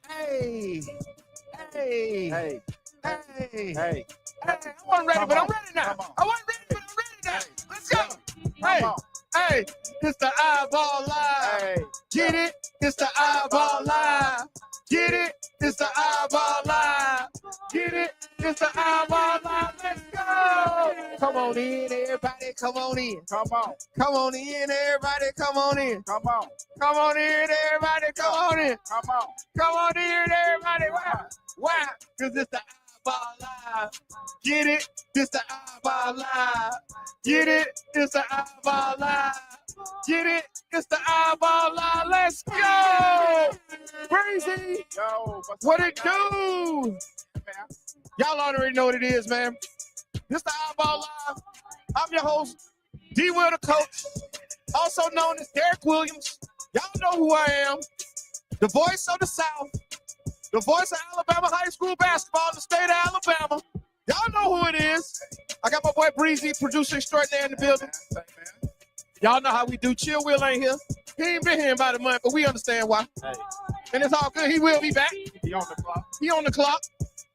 Hey. Hey. Hey. Hey. Hey. I wasn't ready, but I'm ready now. Come on. I wasn't ready, but I'm ready now. Let's go. Come on. Hey, it's the iBall Live. Hey. Get it? It's the iBall Live. Get it? It's the iBall Live. Get it? It's the iBall Live. Let's go. Come on in, everybody. Come on in. Come on. Come on in, everybody. Come on in. Come on. Come on in, everybody. Come on in. Come on. Come on in, everybody. Why? Why? Because it's the iBall Live. Get it? It's the iBall Live. Get it? It's the iBall Live. Get it? It's the iBall Live. Let's go! Breezy! Yo, What it do? man? Y'all already know what it is, man. This the iBall Live. I'm your host, D. Will the coach, also known as Derek Williams. Y'all know who I am. The voice of the South. The voice of Alabama high school basketball in the state of Alabama. Y'all know who it is. I got my boy Breezy, producer extraordinaire in the building. Y'all know how we do. Chill Will ain't here. He ain't been here in about a month, but we understand why. Hey. And it's all good. He will be back. He on the clock. He on the clock.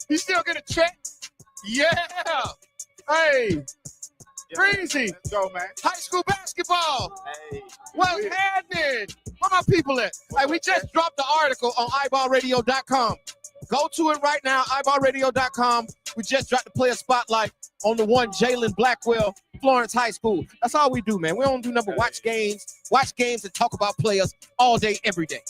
He still get a check. Yeah. Hey. Breezy. Let's go, man. High school basketball. Hey. What's happening? Where my people at? Hey, we just dropped the article on iBallRadio.com. Go to it right now, iBallRadio.com. We just dropped the player spotlight on the one Jalen Blackwell, Florence High School. That's all we do, man. We don't do nothing but watch games and talk about players all day, every day.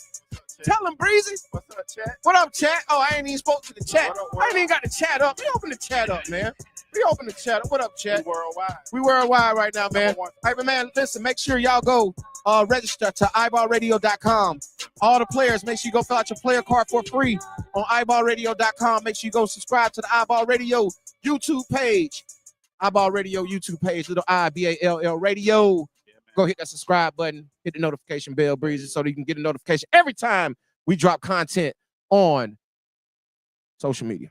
Tell him, Breezy. What's up, chat? What up, chat? Oh, I ain't even spoke to the chat. What I ain't even got the chat up. We open the chat up, man. We open the chat up. What up, chat? We worldwide. We worldwide right now, man. Number one. Hey, but man, listen, make sure y'all go register to iBallRadio.com. All the players, make sure you go fill out your player card for free on iBallRadio.com. Make sure you go subscribe to the iBall Radio YouTube page. iBall Radio YouTube page, little IBALL Radio. Go hit that subscribe button, hit the notification bell, Breezy, so that you can get a notification every time we drop content on social media.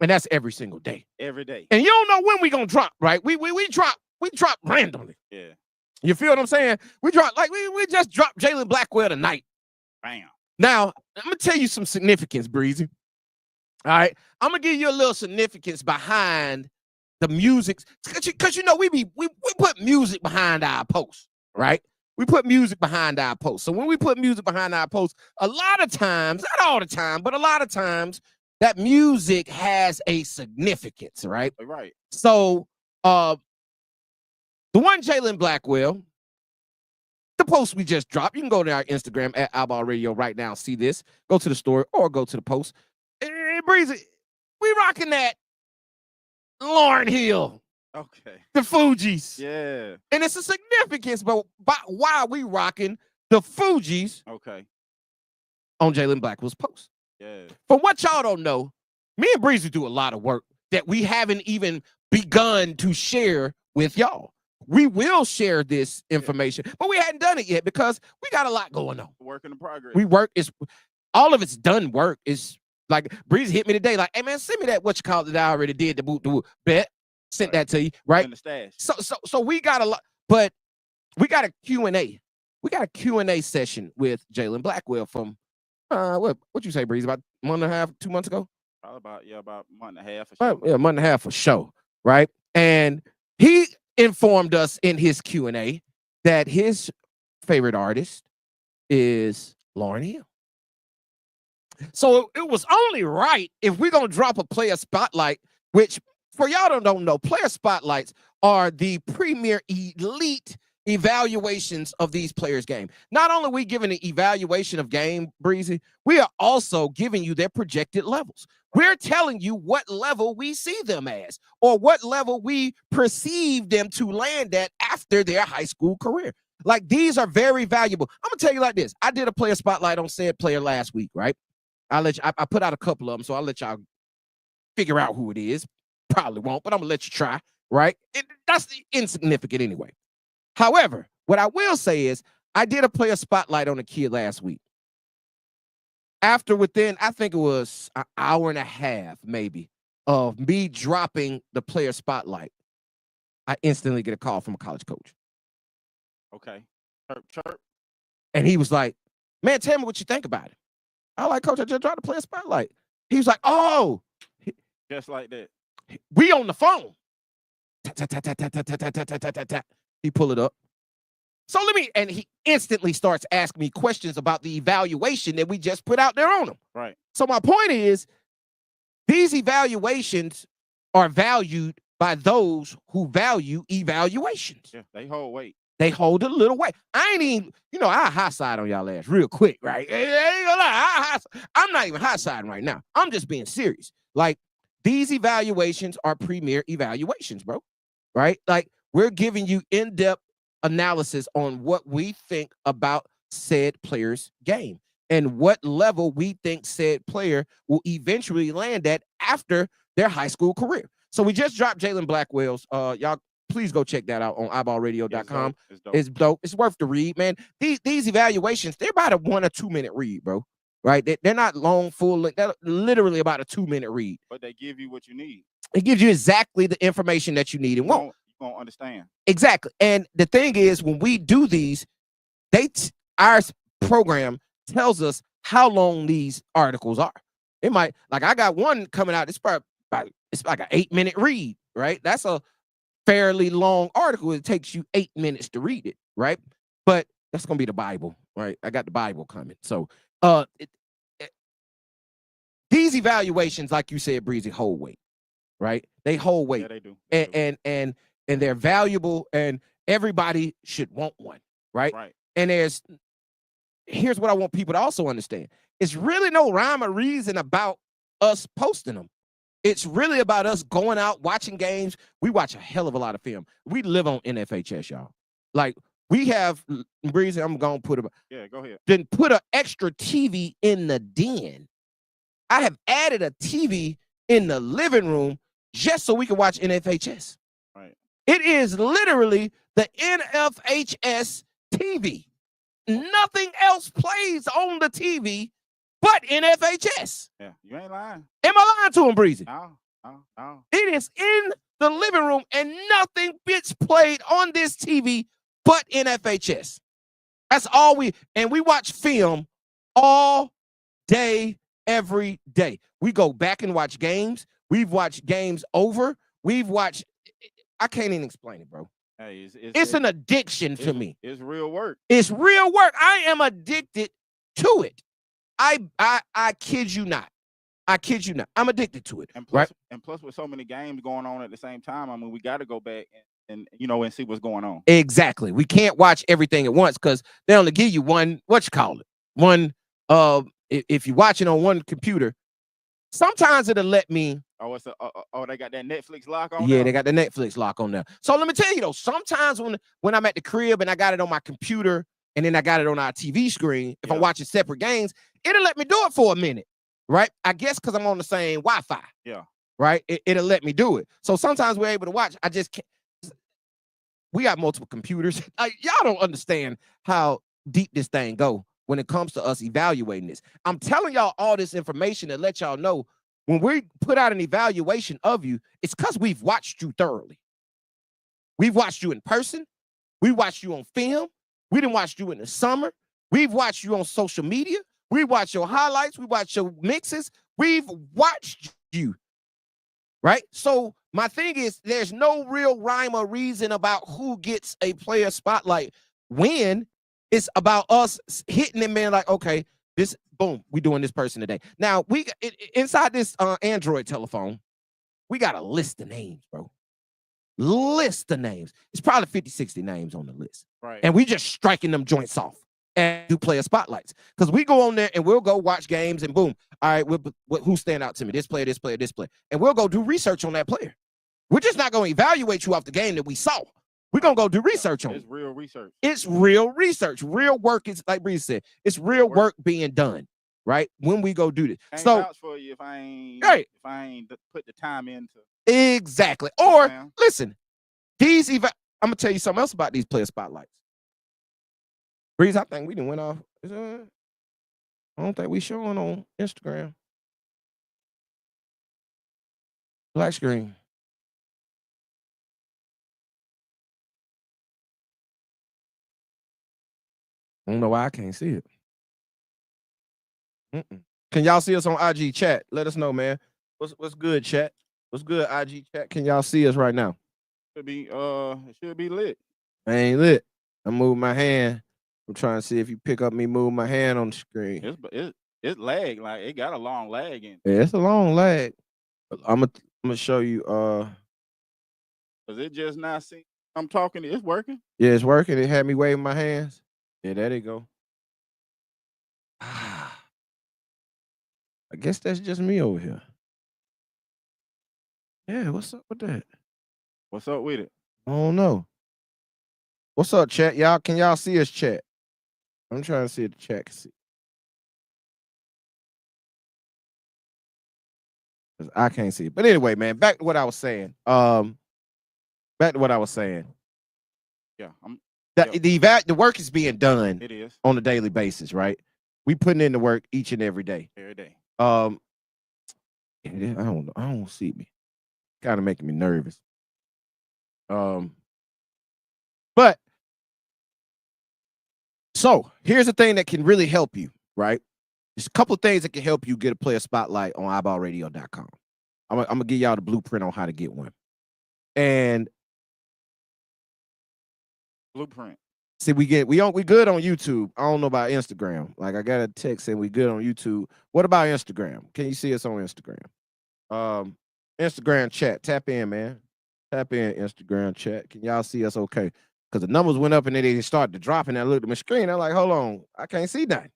And that's every single day. Every day. And you don't know when we gonna drop, right? We drop randomly. Yeah. You feel what I'm saying? We just dropped Jalen Blackwell tonight. Bam. Now, I'm gonna tell you some significance, Breezy. All right. I'm gonna give you a little significance behind the music. Cause you know, we put music behind our posts, right? We put music behind our posts. So when we put music behind our posts, a lot of times, not all the time, but a lot of times, that music has a significance, right? Right. So the one Jalen Blackwell, the post we just dropped, you can go to our Instagram at iBall Radio right now, see this, go to the story or go to the post. Hey, Breezy, we rocking that Lauryn Hill. Okay. The Fugees. Yeah. And it's a significance, but why we rocking the Fugees Okay. on Jalen Blackwell's post. Yeah. For what y'all don't know, me and Breezy do a lot of work that we haven't even begun to share with y'all. We will share this information, but we hadn't done it yet because we got a lot going on. Work in progress. We work, all of it's done work. It's like Breezy hit me today, like, hey man, send me that what you call it that I already did, the boot bet. Sent that to you, right? In the stash. So we got a lot, but we got a Q&A. We got a Q&A session with Jalen Blackwell from what you say, Breezy, about a month and a half, 2 months ago? Probably about a month and a half. For sure. Yeah, a month and a half for sure, right? And he informed us in his Q&A that his favorite artist is Lauryn Hill. So it was only right if we're going to drop a player spotlight, which for y'all don't know, player spotlights are the premier elite evaluations of these players' game. Not only are we giving an evaluation of game, Breezy, we are also giving you their projected levels. We're telling you what level we see them as or what level we perceive them to land at after their high school career. Like, these are very valuable. I'm going to tell you like this. I did a player spotlight on said player last week, right? I put out a couple of them, so I'll let y'all figure out who it is. Probably won't, but I'm going to let you try, right? That's insignificant anyway. However, what I will say is I did a player spotlight on a kid last week. After within, I think it was an hour and a half, maybe, of me dropping the player spotlight, I instantly get a call from a college coach. Okay. Chirp, chirp. And he was like, man, tell me what you think about it. I like, Coach, I just dropped the player spotlight. He was like, oh, Just like that. we on the phone. He pull it up. So and he instantly starts asking me questions about the evaluation that we just put out there on him. Right. So my point is, these evaluations are valued by those who value evaluations. Yeah, they hold weight. They hold a little weight. I ain't even, I high side on y'all ass real quick, right? I ain't gonna lie. I'm not even high siding right now. I'm just being serious. Like, these evaluations are premier evaluations, bro. Right? Like, we're giving you in-depth analysis on what we think about said player's game and what level we think said player will eventually land at after their high school career. So we just dropped Jalen Blackwell's. Y'all please go check that out on iBallRadio.com. It's dope. It's dope. It's worth the read, man. These evaluations, they're about a 1 or 2 minute read, bro. Right? They're not long, full. They're literally about a 2 minute read. But they give you what you need. It gives you exactly the information that you need and want. You won't understand. Exactly. And the thing is, when we do these, our program tells us how long these articles are. It might, like, I got one coming out. It's like an 8 minute read, right? That's a fairly long article. It takes you 8 minutes to read it, right? But that's gonna be the Bible, right? I got the Bible coming. So, these evaluations, like you said, Breezy, hold weight, right? They hold weight. Yeah, they do. And they're valuable, and everybody should want one, right? Right. And here's what I want people to also understand. It's really no rhyme or reason about us posting them. It's really about us going out, watching games. We watch a hell of a lot of film. We live on NFHS, y'all. Like, we have, Breezy, I'm going to put it. Yeah, go ahead. Then put an extra TV in the den. I have added a TV in the living room just so we can watch NFHS. Right. It is literally the NFHS TV. Nothing else plays on the TV but NFHS. Yeah, you ain't lying. Am I lying to him, Breezy? No. It is in the living room, and nothing gets played on this TV but NFHS. That's all we watch film all day, every day. We go back and watch games. We've watched games over. I can't even explain it, bro. Hey, it's an addiction to me. It's real work. It's real work. I am addicted to it. I kid you not. I kid you not. I'm addicted to it. And plus, with so many games going on at the same time, I mean, we got to go back and see what's going on. Exactly. We can't watch everything at once because they only give you one. One. If you're watching on one computer, sometimes it'll let me. Oh, they got that Netflix lock on. Yeah, they got the Netflix lock on there. So let me tell you though, sometimes when I'm at the crib and I got it on my computer and then I got it on our TV screen, if I'm watching separate games, it'll let me do it for a minute, right? I guess because I'm on the same Wi-Fi. Yeah. Right? It'll let me do it. So sometimes we're able to watch. I just can't. We got multiple computers. Y'all don't understand how deep this thing go when it comes to us evaluating this. I'm telling y'all all this information to let y'all know when we put out an evaluation of you, it's because we've watched you thoroughly. We've watched you in person. We watched you on film. We didn't watch you in the summer. We've watched you on social media. We watched your highlights. We watched your mixes. We've watched you. Right? So my thing is, there's no real rhyme or reason about who gets a player spotlight when it's about us hitting them, man, like, okay, this, boom, we doing this person today. Now, inside this Android telephone, we got a list of names, bro. List of names. It's probably 50, 60 names on the list. Right. And we just striking them joints off and do player spotlights. Because we go on there and we'll go watch games and boom. All right, who stand out to me? This player, this player, this player. And we'll go do research on that player. We're just not going to evaluate you off the game that we saw. We're going to go do research on it. It's real research. It's real research. Real work is, like Bree said, it's real work being done, right? When we go do this. I ain't so vouch for you if I ain't put the time into. Exactly. Or listen, I'm going to tell you something else about these player spotlights. Breeze, I think we didn't went off. I don't think we showing on Instagram. Black screen. I don't know why I can't see it. Can y'all see us on IG chat? Let us know, man. What's good, chat? What's good, IG chat? Can y'all see us right now? It should be lit. I ain't lit. I'm moving my hand. I'm trying to see if you pick up me moving my hand on the screen. It's lag, like it got a long lag in. Yeah, it's a long lag. I'm gonna show you. Cause it just not see. I'm talking. It's working. Yeah, it's working. It had me waving my hands. Yeah, there they go. I guess that's just me over here. Yeah, what's up with that? What's up with it? I don't know. What's up, chat? Y'all, can y'all see us, chat? I'm trying to see if the chat can see. I can't see it. But anyway, man, back to what I was saying. Yeah, the work is being done. It is on a daily basis, right? We putting in the work each and every day. every day. I don't see me. Kind of making me nervous. But so here's the thing that can really help you, right? There's a couple of things that can help you get a player spotlight on iBallRadio.com. I'm gonna give y'all the blueprint on how to get one. And blueprint. see, we good on YouTube. I don't know about Instagram. Like I got a text saying we good on YouTube. What about Instagram? Can you see us on Instagram? Instagram chat. Tap in, man. Tap in Instagram chat. Can y'all see us okay? Because the numbers went up and then they started to drop, and I looked at my screen. I'm like, hold on, I can't see nothing.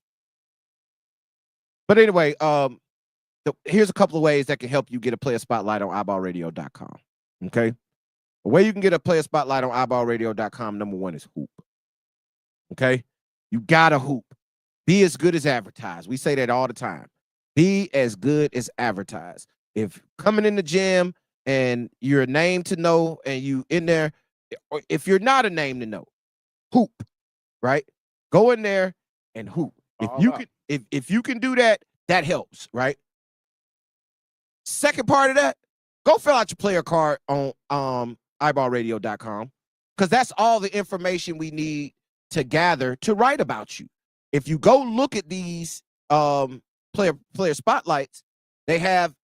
But anyway, here's a couple of ways that can help you get a player spotlight on iBallRadio.com. Okay. The way you can get a player spotlight on iBallRadio.com, number one is hoop. Okay. You gotta hoop. Be as good as advertised. We say that all the time. Be as good as advertised. If coming in the gym and you're a name to know and you in there, or if you're not a name to know, hoop, right? Go in there and hoop. If you can do that, that helps, right? Second part of that, go fill out your player card on iBallRadio.com, because that's all the information we need to gather to write about you. If you go look at these player spotlights, they have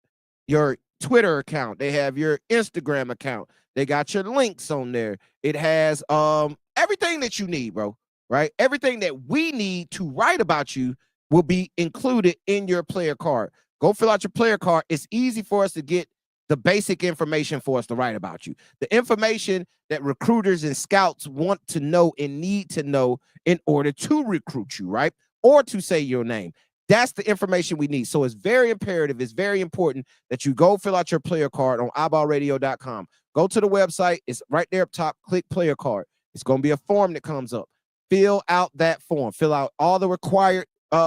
your Twitter account, they have your Instagram account, they got your links on there. It has everything that you need, bro. Right? Everything that we need to write about you will be included in your player card. Go fill out your player card. It's easy for us to get the basic information for us to write about you. The information that recruiters and scouts want to know and need to know in order to recruit you, right? Or to say your name. That's the information we need. So it's very imperative. It's very important that you go fill out your player card on iBallRadio.com. Go to the website. It's right there up top. Click player card. It's going to be a form that comes up. Fill out that form. Fill out all the required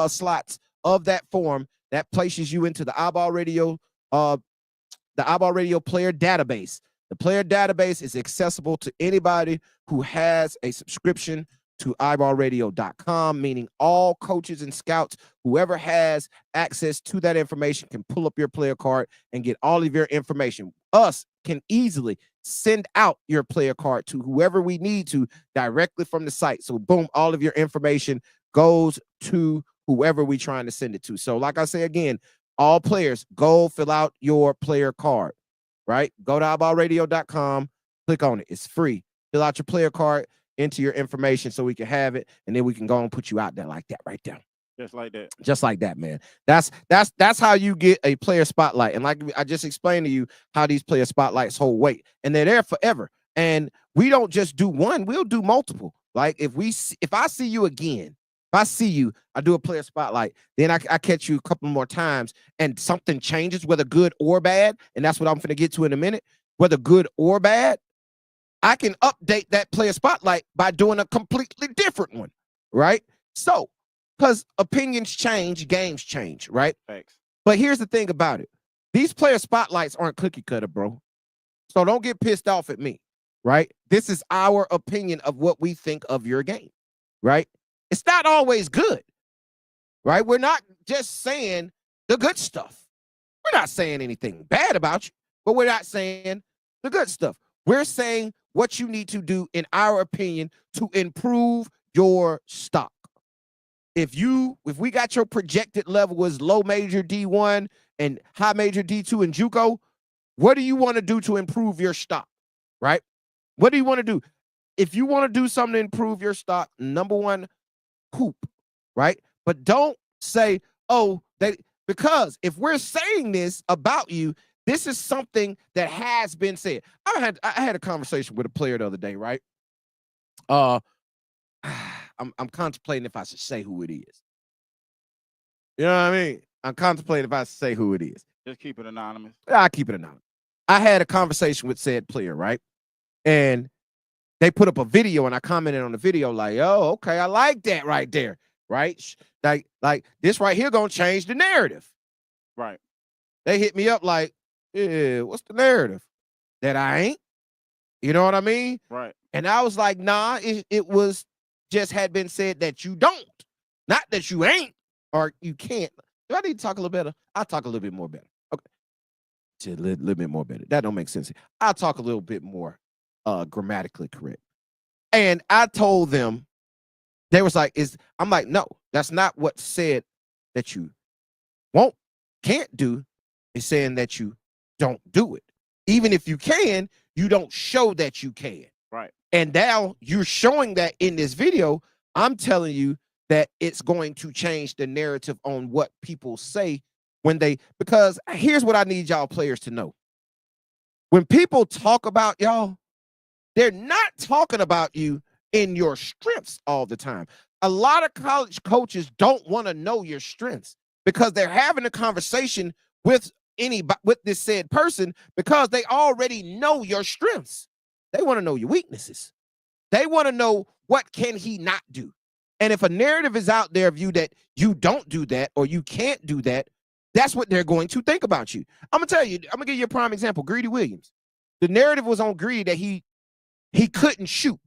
slots of that form. That places you into the iBall Radio player database. The player database is accessible to anybody who has a subscription to iBallRadio.com, meaning all coaches and scouts, whoever has access to that information can pull up your player card and get all of your information. Us can easily send out your player card to whoever we need to directly from the site. So boom, all of your information goes to whoever we're trying to send it to. So like I say again, all players, go fill out your player card, right? Go to iBallRadio.com, click on it. It's free. Fill out your player card, enter your information so we can have it, and then we can go and put you out there like that right there. Just like that. Just like that, man. That's how you get a player spotlight. And like I just explained to you how these player spotlights hold weight, and they're there forever. And we don't just do one, we'll do multiple. Like if I see you again, if I see you, I do a player spotlight, then I catch you a couple more times and something changes, whether good or bad, and that's what I'm going to get to in a minute, whether good or bad, I can update that player spotlight by doing a completely different one, right? So, because opinions change, games change, right? Thanks. But here's the thing about it. These player spotlights aren't cookie cutter, bro. So don't get pissed off at me, right? This is our opinion of what we think of your game, right? It's not always good, right? We're not just saying the good stuff. We're not saying anything bad about you, but we're not saying the good stuff. We're saying what you need to do, in our opinion, to improve your stock. if we got your projected level as low major D1 and high major D2 in JUCO, what do you want to do to improve your stock, right? What do you want to do? If you want to do something to improve your stock, number one, hoop, right? But don't say, oh, because if we're saying this about you, this is something that has been said. I had a conversation with a player the other day, right? I'm contemplating if I should say who it is. You know what I mean? I'm contemplating if I should say who it is. Just keep it anonymous. I keep it anonymous. I had a conversation with said player, right? And they put up a video, and I commented on the video like, oh, okay, I like that right there, right? Like this right here gonna change the narrative. Right. They hit me up like, yeah, what's the narrative? That I ain't? You know what I mean? Right. And I was like, nah, it was just had been said that you don't, not that you ain't or you can't. Do I need to talk a little better? I'll talk a little bit more better. Okay. Just a little bit more better. That don't make sense. I'll talk a little bit more grammatically correct. And I told them, they was like, I'm like, no, that's not what said that you can't do. It's saying that you don't do it. Even if you can, you don't show that you can. Right. And now you're showing that in this video. I'm telling you that it's going to change the narrative on what people say because here's what I need y'all players to know. When people talk about y'all, they're not talking about you in your strengths all the time. A lot of college coaches don't want to know your strengths because they're having a conversation with this said person because they already know your strengths. They want to know your weaknesses. They want to know what can he not do. And if a narrative is out there of you that you don't do that or you can't do that, that's what they're going to think about you. I'm going to tell you, I'm going to give you a prime example. Greedy Williams. The narrative was on Greedy that he couldn't shoot.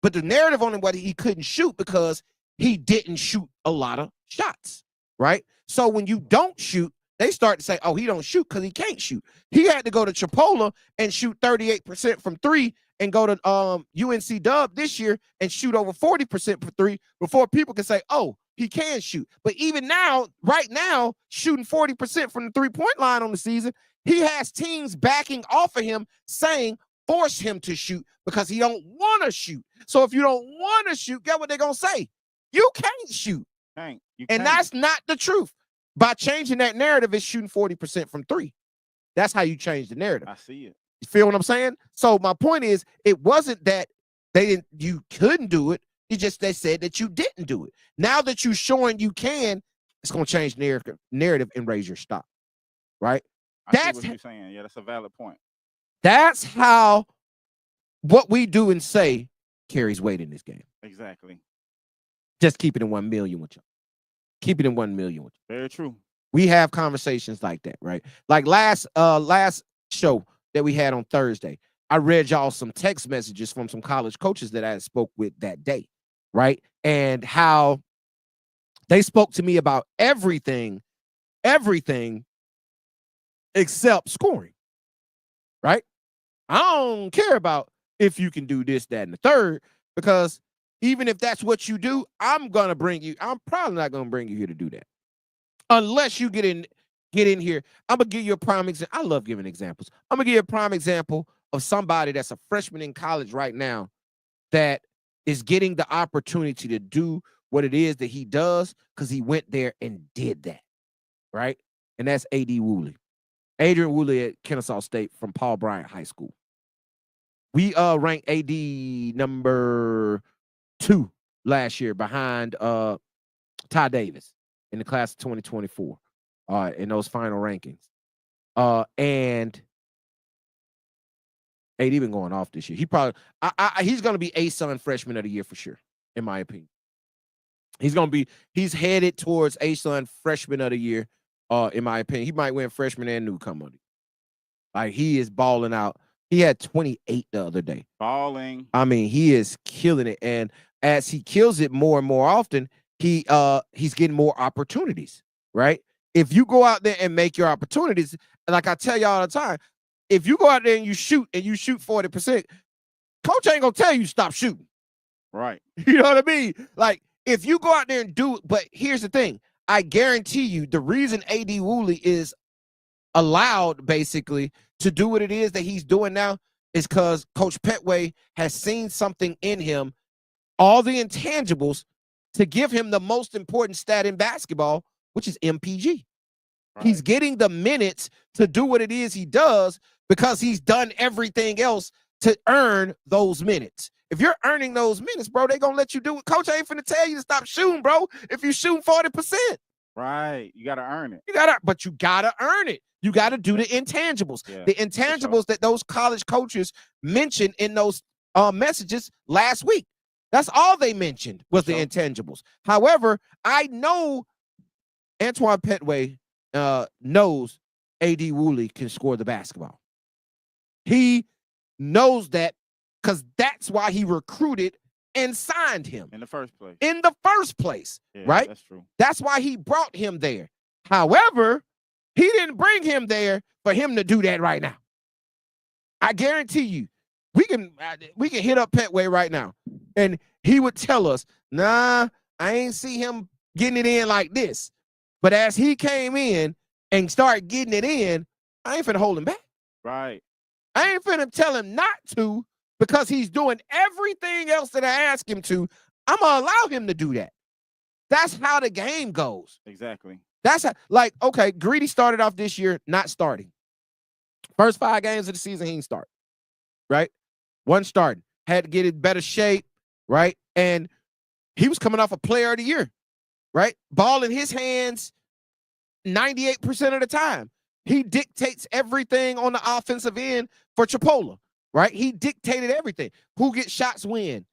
But the narrative on him was he couldn't shoot because he didn't shoot a lot of shots, right? So when you don't shoot, they start to say, oh, he don't shoot because he can't shoot. He had to go to Chipola and shoot 38% from three and go to UNC Dub this year and shoot over 40% for three before people can say, oh, he can shoot. But even now, right now, shooting 40% from the three-point line on the season, he has teams backing off of him saying, force him to shoot because he don't want to shoot. So if you don't want to shoot, guess what they're going to say? You can't shoot. You and can't. That's not the truth. By changing that narrative, it's shooting 40% from three. That's how you change the narrative. I see it. You feel what I'm saying? So my point is, it wasn't that you couldn't do it. They said that you didn't do it. Now that you're showing you can, it's going to change narrative and raise your stock. Right? I see what you're saying. Yeah, that's a valid point. That's how what we do and say carries weight in this game. Exactly. Just keep it in 1 million with you. Keep it in 1 million with you. Very true. We have conversations like that, right? Like last show that we had on Thursday, I read y'all some text messages from some college coaches that I spoke with that day, right? And how they spoke to me about everything except scoring, right? I don't care about if you can do this, that, and the third, because even if that's what you do, I'm probably not going to bring you here to do that. Unless you get in here. I'm going to give you a prime example. I love giving examples. I'm going to give you a prime example of somebody that's a freshman in college right now that is getting the opportunity to do what it is that he does because he went there and did that, right? And that's A.D. Woolley. Adrian Woolley at Kennesaw State from Paul Bryant High School. We ranked AD number 2 last year behind Ty Davis in the class of 2024 in those final rankings. And AD been going off this year. He's going to be ASUN freshman of the year for sure, in my opinion. He's headed towards ASUN freshman of the year, in my opinion. He might win freshman and newcomer. Like, he is balling out. He had 28 the other day. Balling. I mean, he is killing it. And as he kills it more and more often, he's getting more opportunities, right? If you go out there and make your opportunities, like I tell you all the time, if you go out there and you shoot 40%, coach ain't gonna tell you stop shooting. Right. You know what I mean? Like, if you go out there and do it, but here's the thing. I guarantee you the reason A.D. Woolley is allowed basically to do what it is that he's doing now is because Coach Petway has seen something in him, all the intangibles, to give him the most important stat in basketball, which is MPG. Right. He's getting the minutes to do what it is he does because he's done everything else to earn those minutes. If you're earning those minutes, bro, they're going to let you do it. Coach ain't finna tell you to stop shooting, bro, if you shoot 40%. Right. You got to earn it. But you got to earn it. You got to do the intangibles. Yeah, the intangibles that those college coaches mentioned in those messages last week. That's all they mentioned was the intangibles. However, I know Antoine Petway knows A.D. Woolley can score the basketball. He knows that because that's why he recruited and signed him. In the first place. Yeah, right? That's true. That's why he brought him there. However, he didn't bring him there for him to do that right now. I guarantee you, we can hit up Petway right now, and he would tell us, nah, I ain't see him getting it in like this. But as he came in and started getting it in, I ain't finna hold him back. Right. I ain't finna tell him not to because he's doing everything else that I ask him to. I'm gonna allow him to do that. That's how the game goes. Exactly. That's how, like, okay, Greedy started off this year not starting. First 5 games of the season, he didn't start. Right? One starting. Had to get in better shape, right? And he was coming off a player of the year, right? Ball in his hands 98% of the time. He dictates everything on the offensive end for Chipola, right? He dictated everything. Who gets shots when?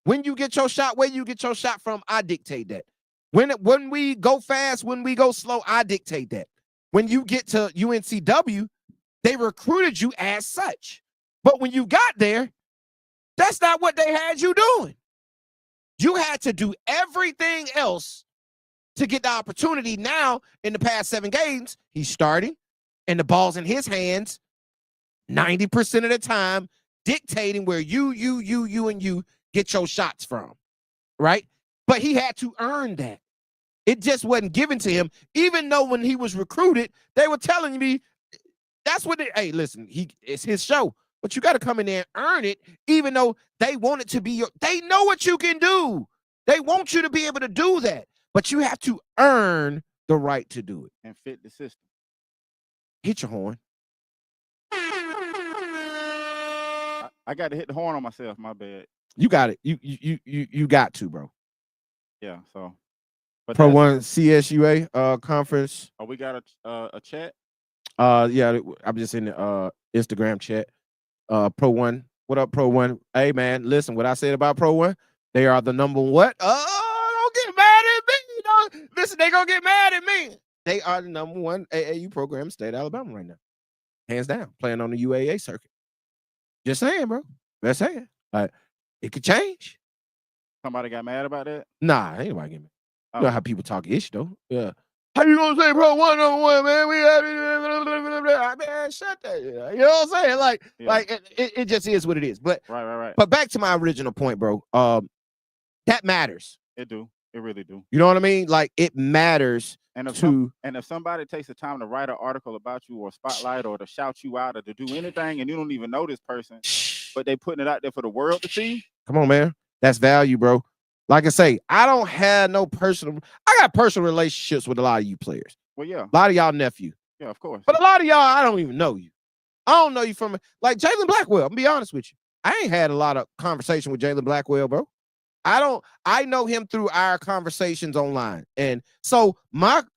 When you get your shot, where you get your shot from, I dictate that. When we go fast, when we go slow, I dictate that. When you get to UNCW, they recruited you as such. But when you got there, that's not what they had you doing. You had to do everything else to get the opportunity. Now, in the past 7 games, he's starting, and the ball's in his hands 90% of the time, dictating where you, and you get your shots from, right? But he had to earn that. It just wasn't given to him, even though when he was recruited, they were telling me, that's what hey, listen, it's his show. But you got to come in there and earn it, even though they want it to be they know what you can do. They want you to be able to do that. But you have to earn the right to do it. And fit the system. Hit your horn. I got to hit the horn on myself, my bad. You got it. You got to, bro. Yeah, so. But Pro 1 CSUA conference. Oh, we got a chat? Yeah, I'm just in the Instagram chat. Pro 1. What up, Pro 1? Hey, man, listen, what I said about Pro 1, they are the number what? Don't get mad at me. Don't, listen, they gonna get mad at me. They are the number 1 AAU program in the state of Alabama right now. Hands down, playing on the UAA circuit. Just saying, bro. Just saying. It could change. Somebody got mad about that? Nah, ain't nobody getting mad. You know how people talk ish, though. Yeah. How you gonna say Pro 1 number 1, man? We have man, shut that. You know what I'm saying? Like it just is what it is. But right. But back to my original point, bro. That matters. It do. It really do. You know what I mean? Like it matters. And if somebody takes the time to write an article about you or spotlight or to shout you out or to do anything and you don't even know this person, but they putting it out there for the world to see. Come on, man. That's value, bro. Like I say, I don't have no I got personal relationships with a lot of you players. Well, yeah. A lot of y'all nephew. Yeah, of course. But a lot of y'all, I don't even know you. I don't know you from, like Jalen Blackwell. I'm gonna be honest with you. I ain't had a lot of conversation with Jalen Blackwell, bro. I know him through our conversations online. And so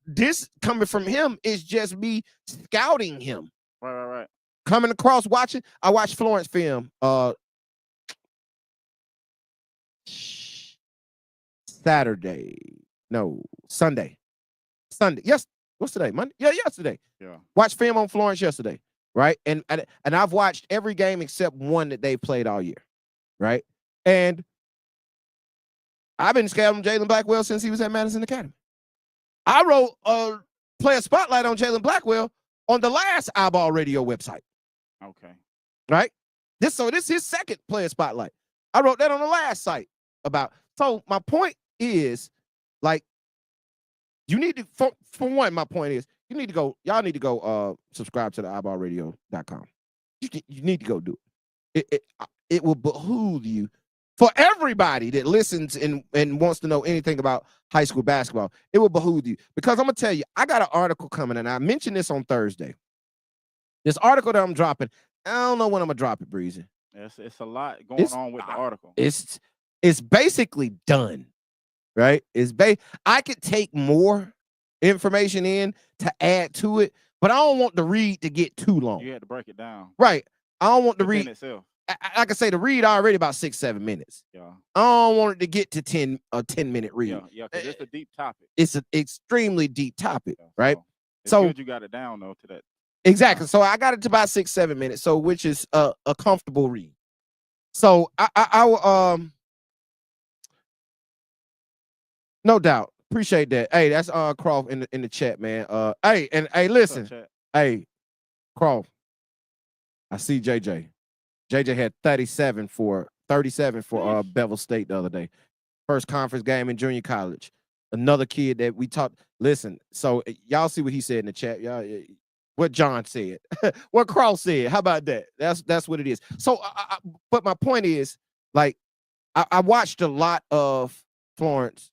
this coming from him is just me scouting him. Right. Coming across watching. I watched Florence film Sunday. Yes. What's today? Monday? Yeah, yesterday. Yeah. Watched film on Florence yesterday. Right. And I've watched every game except one that they played all year. Right. And I've been scouting Jalen Blackwell since he was at Madison Academy. I wrote a player spotlight on Jalen Blackwell on the last iBall radio website. Okay. Right? This is his second player spotlight. I wrote that on the last site about. So my point is like you need to for one, my point is y'all need to go subscribe to the iBallRadio.com. You need to go do it. It will behoove you for everybody that listens and wants to know anything about high school basketball. It will behoove you because I'm gonna tell you, I got an article coming, and I mentioned this on Thursday. This article that I'm dropping, I don't know when I'm gonna drop it, Breezy. It's a lot going on with the article. It's basically done, right? I could take more information in to add to it, but I don't want the read to get too long. You had to break it down, right? I don't want the read itself. I can say the read already about 6-7 minutes. Yeah, I don't want it to get to 10-minute read. Yeah, because it's a deep topic. It's an extremely deep topic, yeah, right? So good you got it down though to that. Exactly. So I got it to about 6-7 minutes. So which is a comfortable read. So I no doubt appreciate that. Hey, that's Croft in the chat, man. Hey, listen, hey, Croft. I see JJ. JJ had 37 for Bevel State the other day. First conference game in junior college. Another kid that we talked. Listen, so y'all see what he said in the chat. Y'all, what John said, what Cross said. How about that? That's what it is. So, but my point is, like, I watched a lot of Florence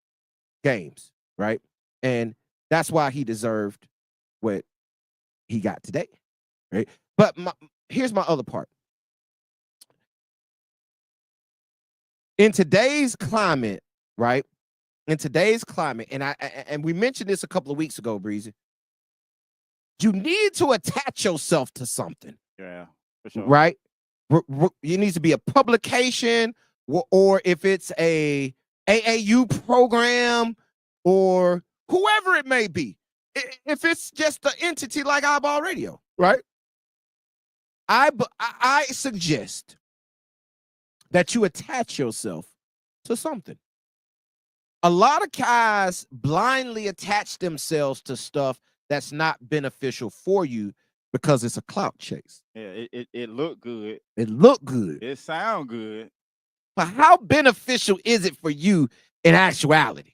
games, right? And that's why he deserved what he got today, right? But here's my other part. In today's climate, right? In today's climate, and we mentioned this a couple of weeks ago, Breezy. You need to attach yourself to something. Yeah, for sure. Right? You need to be a publication, or if it's a AAU program, or whoever it may be. If it's just an entity like iBall Radio, right? I suggest that you attach yourself to something. A lot of guys blindly attach themselves to stuff that's not beneficial for you because it's a clout chase. Yeah, it looked good. It looked good. It sound good. But how beneficial is it for you in actuality?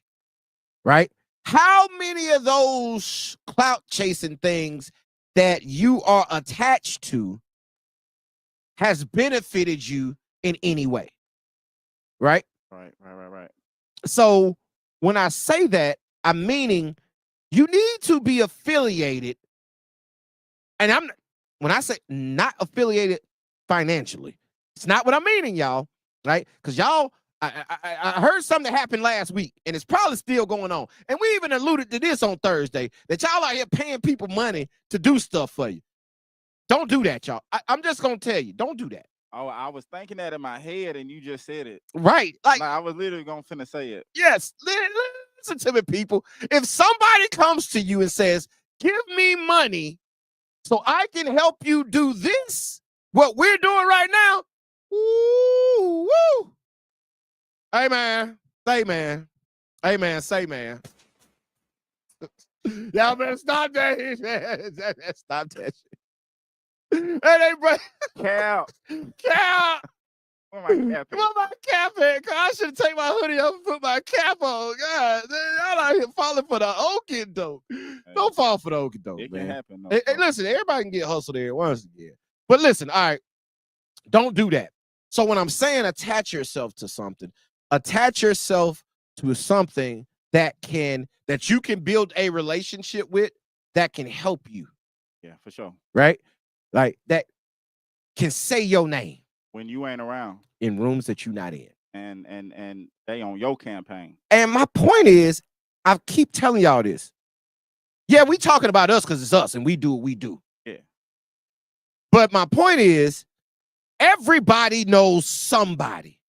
Right? How many of those clout chasing things that you are attached to has benefited you in any way? Right? Right. So when I say that, I'm meaning you need to be affiliated. And when I say not affiliated financially, it's not what I'm meaning, y'all, right? Because y'all, I heard something that happened last week, and it's probably still going on. And we even alluded to this on Thursday, that y'all out here paying people money to do stuff for you. Don't do that, y'all. I'm just going to tell you, don't do that. Oh, I was thinking that in my head, and you just said it. Right. Like I was literally going to finna say it. Yes. Listen to me, people. If somebody comes to you and says, give me money so I can help you do this, what we're doing right now, woo, woo. Hey, man. Say, man. Hey, man. Say, man. Y'all better stop that. Stop that shit. Hey, bro. Cal. Where my cap at? I should take my hoodie off and put my cap on. God, y'all out here falling for the okie doke. Don't fall for the okie doke, man. It can happen. No, hey, listen, everybody can get hustled there once again. But listen, all right, don't do that. So when I'm saying attach yourself to something, attach yourself to something that you can build a relationship with that can help you. Yeah, for sure. Right? Like that can say your name when you ain't around in rooms that you're not in, and they on your campaign. And my point is, I keep telling y'all this. Yeah, we talking about us because it's us and we do what we do. Yeah. But my point is, everybody knows somebody.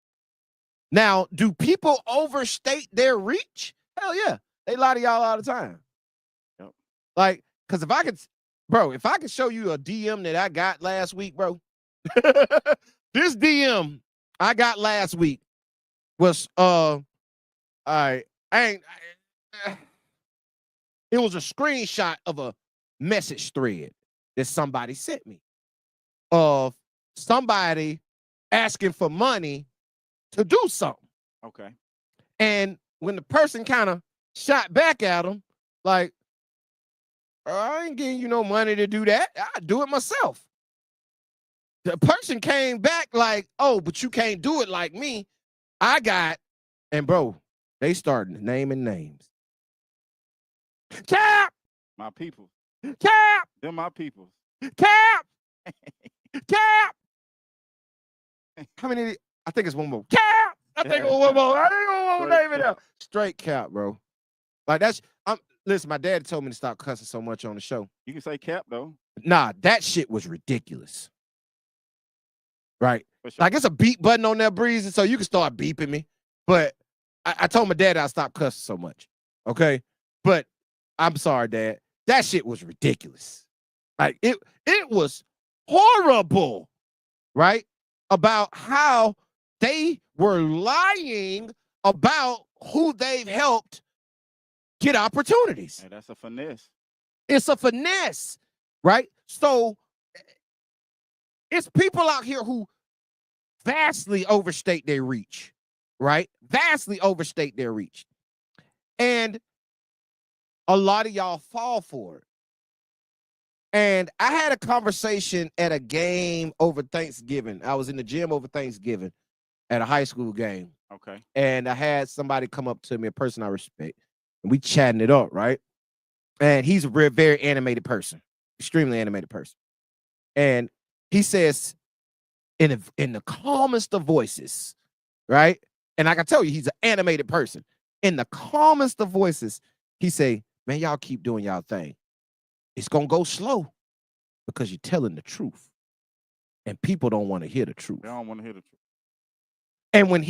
Now, do people overstate their reach? Hell yeah. They lie to y'all all the time. Yep. Like, because if I could show you a DM that I got last week, bro. This DM I got last week was it was a screenshot of a message thread that somebody sent me of somebody asking for money to do something. Okay. And when the person kind of shot back at him, like, I ain't giving you no money to do that. I do it myself. The person came back like, oh, but you can't do it like me. And bro, they started naming names. Cap! My people. Cap! They're my people. Cap! Cap! How many? I think it's one more. Cap! I think it's one more. I think it's one more name it out. Straight cap, bro. Like listen, my dad told me to stop cussing so much on the show. You can say cap though. Nah, that shit was ridiculous. Right? For sure. Like it's a beep button on there, Breezy, so you can start beeping me. But I told my dad I'd stop cussing so much. Okay? But I'm sorry, Dad. That shit was ridiculous. Like it was horrible, right? About how they were lying about who they've helped get opportunities. Hey, that's a finesse. It's a finesse, right? So it's people out here who vastly overstate their reach, right? Vastly overstate their reach. And a lot of y'all fall for it. And I had a conversation at a game over Thanksgiving. I was in the gym over Thanksgiving at a high school game. Okay. And I had somebody come up to me, a person I respect, and we chatting it up, right? And he's a very animated person, extremely animated person. And he says in the calmest of voices, right? And I can tell you, he's an animated person. In the calmest of voices, he say, man, y'all keep doing y'all thing. It's going to go slow because you're telling the truth. And people don't want to hear the truth. They don't want to hear the truth. And when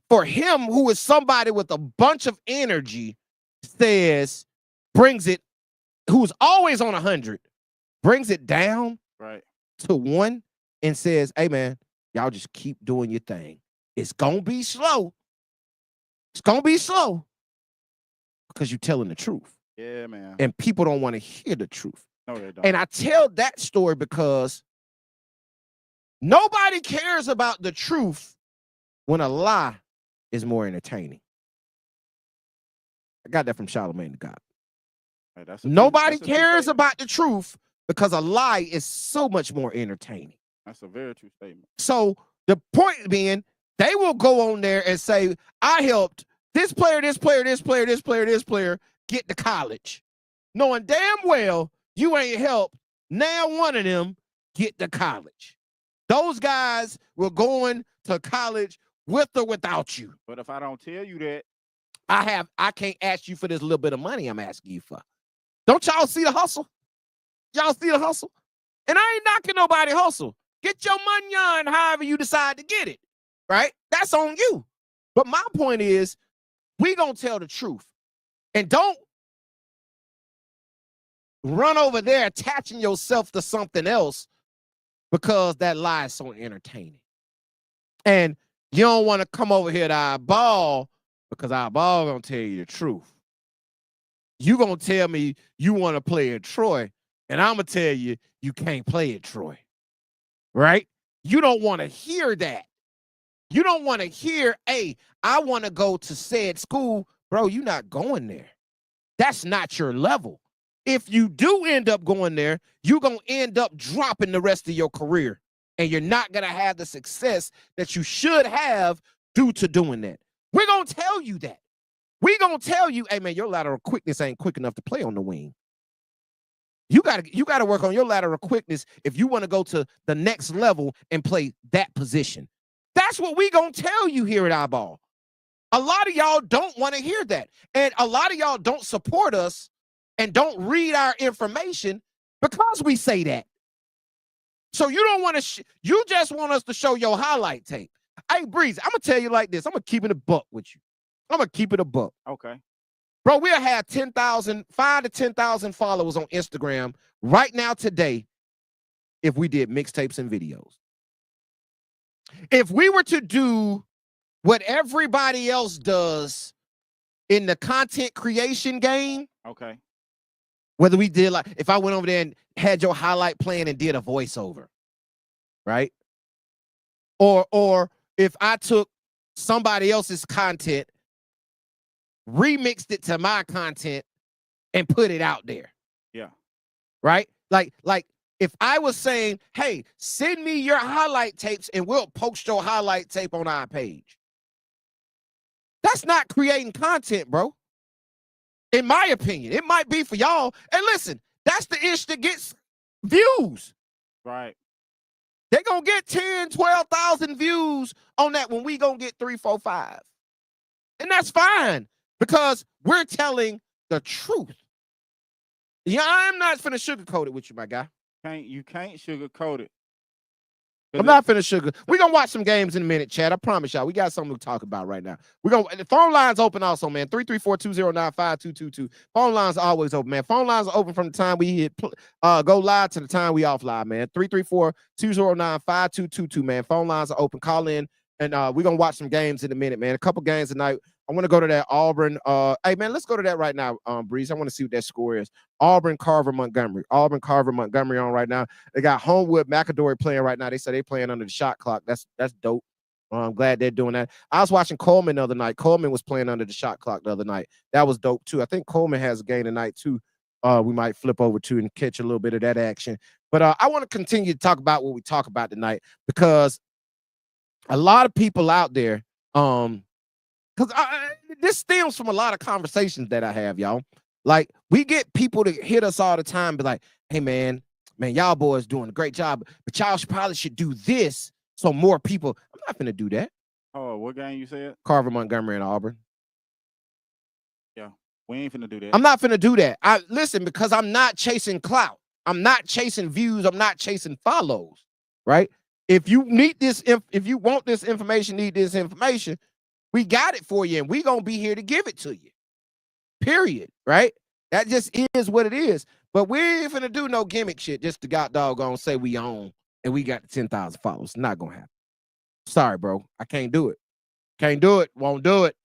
for him, who is somebody with a bunch of energy, brings it, who's always on 100, brings it down to 1 and says, hey, man, y'all just keep doing your thing. It's going to be slow. It's going to be slow because you're telling the truth. Yeah, man. And people don't want to hear the truth. No, they don't. And I tell that story because nobody cares about the truth when a lie is more entertaining. I got that from Charlemagne the God. Hey, nobody cares about the truth because a lie is so much more entertaining. That's a very true statement. So the point being, they will go on there and say, I helped this player get to college, knowing damn well you ain't helped now one of them get to college. Those guys were going to college with or without you. But if I don't tell you that, I can't ask you for this little bit of money I'm asking you for. Don't y'all see the hustle? Y'all see the hustle? And I ain't knocking nobody hustle. Get your money on however you decide to get it, right? That's on you. But my point is, we gonna tell the truth. And don't run over there attaching yourself to something else because that lie is so entertaining. And you don't want to come over here to iBall because iBall gonna tell you the truth. You gonna tell me you want to play at Troy, and I'm gonna tell you you can't play at Troy, right? You don't want to hear that. You don't want to hear, hey, I want to go to said school. Bro, you're not going there. That's not your level. If you do end up going there, you're going to end up dropping the rest of your career, and you're not going to have the success that you should have due to doing that. We're going to tell you that. We're going to tell you, hey, man, your lateral quickness ain't quick enough to play on the wing. You got to work on your lateral quickness if you want to go to the next level and play that position. That's what we going to tell you here at iBall. A lot of y'all don't want to hear that. And a lot of y'all don't support us and don't read our information because we say that. So you don't want to, you just want us to show your highlight tape. Hey, Breeze, I'm going to tell you like this. I'm going to keep it a buck with you. I'm going to keep it a buck. Okay. Bro, we'll have 5 to 10,000 followers on Instagram right now today if we did mixtapes and videos. If we were to do what everybody else does in the content creation game, okay, whether we did like, if I went over there and had your highlight playing and did a voiceover, right? Or if I took somebody else's content, remixed it to my content and put it out there. Yeah. Right? Like if I was saying, hey, send me your highlight tapes and we'll post your highlight tape on our page. That's not creating content, bro. In my opinion, it might be for y'all. And listen, that's the ish that gets views. Right. They're going to get 10, 12,000 views on that when we going to get 3, 4, 5. And that's fine because we're telling the truth. Yeah, I'm not finna sugarcoat it with you, my guy. You can't sugarcoat it. I'm not finna sugar. We're gonna watch some games in a minute, Chad. I promise y'all. We got something to talk about right now. The phone lines open also, man. 334-209-5222. Phone lines are always open, man. Phone lines are open from the time we hit go live to the time we off live, man. 334-209-5222, man. Phone lines are open. Call in, and we're gonna watch some games in a minute, man. A couple games tonight. I want to go to that Auburn. Hey, man, let's go to that right now, Breeze. I want to see what that score is. Auburn, Carver, Montgomery. Auburn, Carver, Montgomery on right now. They got Homewood, McAdory playing right now. They say they playing under the shot clock. That's dope. I'm glad they're doing that. I was watching Coleman the other night. Coleman was playing under the shot clock the other night. That was dope, too. I think Coleman has a game tonight, too. We might flip over to and catch a little bit of that action. But I want to continue to talk about what we talk about tonight because a lot of people out there, because this stems from a lot of conversations that I have, y'all. Like, we get people to hit us all the time, be like, hey, man, y'all boys doing a great job, but y'all probably should do this so more people. I'm not going to do that. Oh, what game you said? Carver, Montgomery, and Auburn. Yeah, we ain't finna do that. I'm not finna do that. Listen, because I'm not chasing clout. I'm not chasing views. I'm not chasing follows, right? If you need this, if you want this information, need this information, we got it for you, and we gonna be here to give it to you. Period. Right? That just is what it is. But we ain't finna do no gimmick shit just to got doggone say we own and we got 10,000 followers. Not gonna happen. Sorry, bro. I can't do it. Can't do it. Won't do it.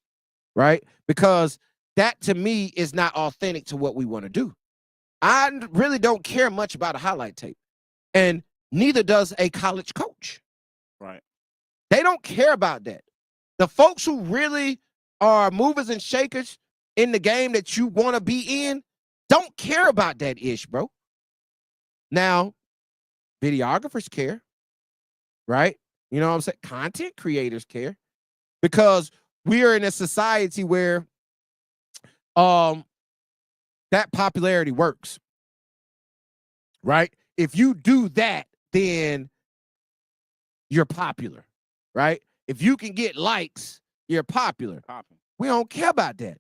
Right? Because that to me is not authentic to what we want to do. I really don't care much about a highlight tape, and neither does a college coach. Right? They don't care about that. The folks who really are movers and shakers in the game that you want to be in don't care about that ish, bro. Now, videographers care, right? You know what I'm saying? Content creators care because we are in a society where that popularity works, right? If you do that, then you're popular, right? If you can get likes, you're popular. We don't care about that.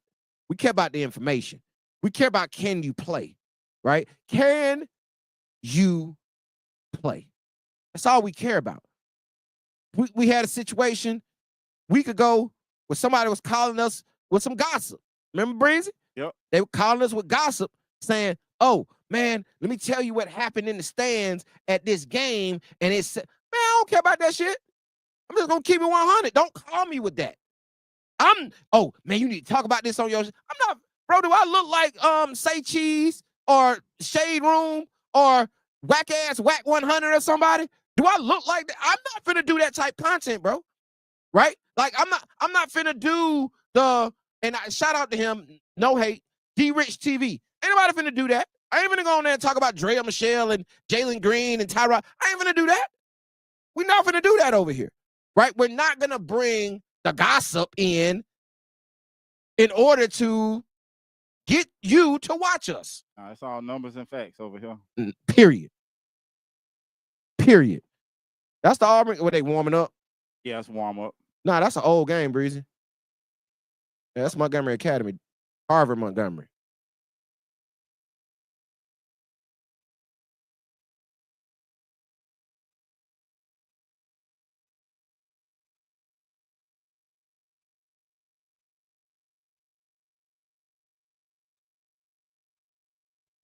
We care about the information. We care about, can you play, right? Can you play? That's all we care about. We had a situation a week ago where somebody was calling us with some gossip. Remember, Breezy? Yep. They were calling us with gossip saying, oh, man, let me tell you what happened in the stands at this game. And it's, man, I don't care about that shit. I'm just going to keep it 100. Don't call me with that. Oh, man, you need to talk about this on your, I'm not, bro, do I look like Say Cheese or Shade Room or Whack 100 or somebody? Do I look like that? I'm not finna do that type content, bro. Right? Like, I'm not finna do and I shout out to him, no hate, D-Rich TV. Ain't nobody finna do that. I ain't finna go on there and talk about Drea Michelle and Jalen Green and Tyrod. I ain't finna do that. We're not finna do that over here. Right? We're not gonna bring the gossip in order to get you to watch us. It's all numbers and facts over here. Period. That's the Auburn. Were they warming up? Yeah, it's warm up. Nah, that's an old game, Breezy. Yeah, that's Montgomery Academy. Harvard, Montgomery.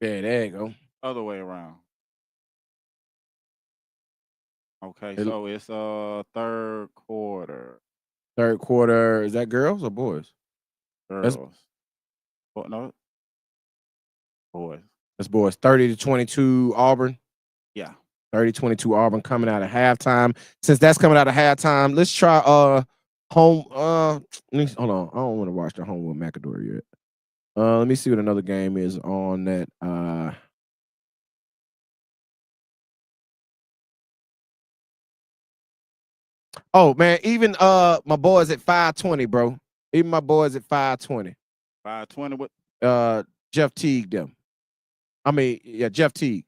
Yeah, there you go. Other way around. Okay, so it's third quarter. Third quarter. Is that girls or boys? Girls. No. Boys. That's boys. 30-22 Auburn. Yeah. 30-22 Auburn coming out of halftime. Since that's coming out of halftime, let's try Home. Hold on. I don't want to watch the Homewood McAdory yet. Let me see what another game is on that. Oh man, even my boys at 520, bro. Even my boys at 520. 520. What? Jeff Teague them. I mean, yeah, Jeff Teague.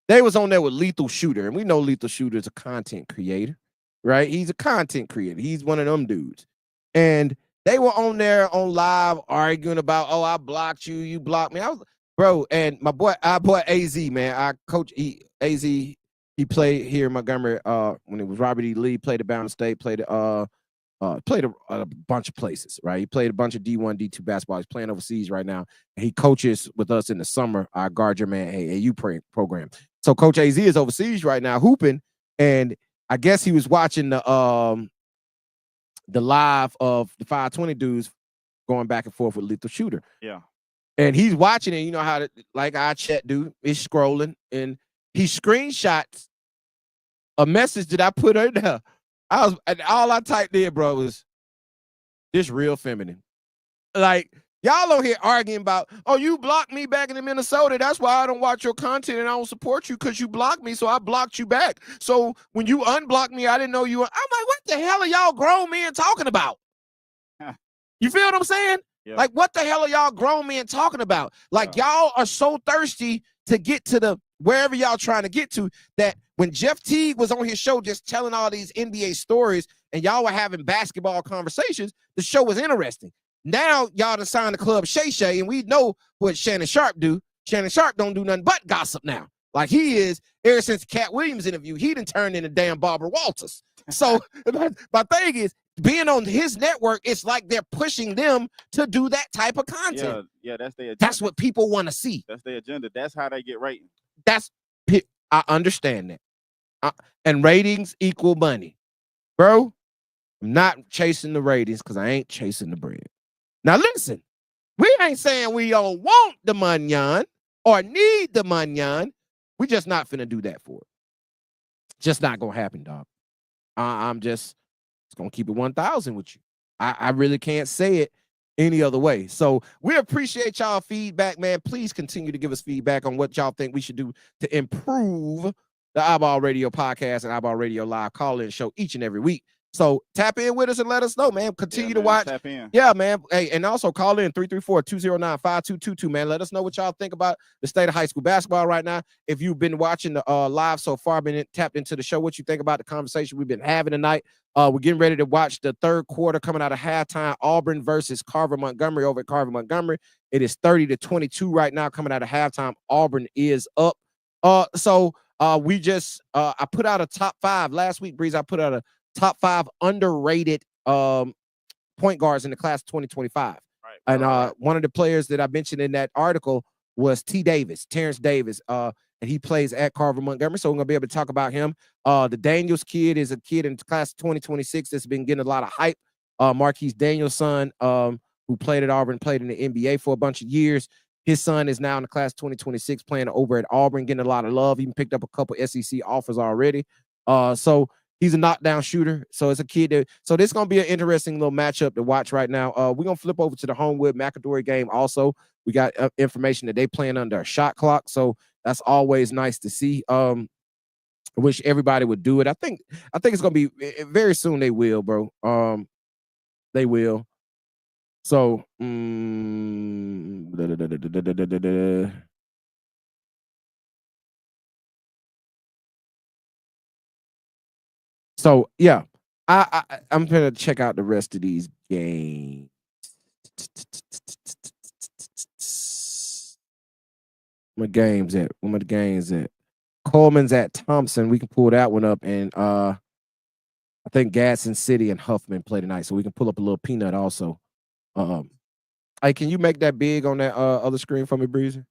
They was on there with Lethal Shooter, and we know Lethal Shooter is a content creator, right? He's a content creator. He's one of them dudes. And they were on there on live arguing about, oh, I blocked you, you blocked me. I was, bro, and my boy, AZ, man, I coach AZ. He played here in Montgomery when it was Robert E. Lee, played at Bound State, played a bunch of places, right? He played a bunch of D1, D2 basketball. He's playing overseas right now. And he coaches with us in the summer, our Guard Your Man AAU program. So Coach AZ is overseas right now hooping, and I guess he was watching the live of the 520 dudes going back and forth with Lethal Shooter. Yeah. And he's watching it, you know how like our chat dude is scrolling, and he screenshots a message that I put in there. All I typed in, bro, was this real feminine. Like, y'all on here arguing about, oh, you blocked me back in Minnesota. That's why I don't watch your content and I don't support you because you blocked me, so I blocked you back. So when you unblocked me, I didn't know you. I'm like, what the hell are y'all grown men talking about? You feel what I'm saying? Yeah. Like, what the hell are y'all grown men talking about? Like, y'all are so thirsty to get to the wherever y'all trying to get to that when Jeff Teague was on his show just telling all these NBA stories and y'all were having basketball conversations, the show was interesting. Now y'all done signed the club Shay Shay, and we know what Shannon Sharp do. Shannon Sharp don't do nothing but gossip now. Like he is, ever since Cat Williams interview, he done turned into damn Barbara Walters. So my thing is, being on his network, it's like they're pushing them to do that type of content. Yeah, that's their agenda. That's what people want to see. That's their agenda. That's how they get ratings. I understand that. And ratings equal money. Bro, I'm not chasing the ratings because I ain't chasing the bread. Now listen, we ain't saying we don't want the munyan or need the munyan. We just not finna do that for it. Just not gonna happen, dog. I'm just gonna keep it 1,000 with you. I really can't say it any other way. So we appreciate y'all feedback, man. Please continue to give us feedback on what y'all think we should do to improve the iBall Radio podcast and iBall Radio Live call-in show each and every week. So tap in with us and let us know, man. Continue to watch. Tap in. Yeah, man. Hey, and also call in 334-209-5222, man. Let us know what y'all think about the state of high school basketball right now. If you've been watching the live so far, tapped into the show, what you think about the conversation we've been having tonight. We're getting ready to watch the third quarter coming out of halftime, Auburn versus Carver Montgomery over at Carver Montgomery. It is 30-22 right now coming out of halftime. Auburn is up. So we just I put out a top 5 last week, Breeze. I put out a top 5 underrated point guards in the class of 2025. Right. And one of the players that I mentioned in that article was Terrence Davis. And he plays at Carver Montgomery, so we're gonna be able to talk about him. The Daniels kid is a kid in class of 2026 that's been getting a lot of hype. Marquise Daniels' son, who played at Auburn, played in the NBA for a bunch of years. His son is now in the class of 2026 playing over at Auburn, getting a lot of love. He picked up a couple SEC offers already. So he's a knockdown shooter. So it's a kid so this is gonna be an interesting little matchup to watch right now. We're gonna flip over to the Homewood McAdory game. Also, we got information that they playing under a shot clock. So that's always nice to see. I wish everybody would do it. I think it's gonna be very soon. They will, bro. They will. So so yeah, I'm gonna check out the rest of these games. Where my games at? Coleman's at Thompson. We can pull that one up, and I think Gadsden City and Huffman play tonight, so we can pull up a little peanut also. Hey, can you make that big on that other screen for me, Breezy?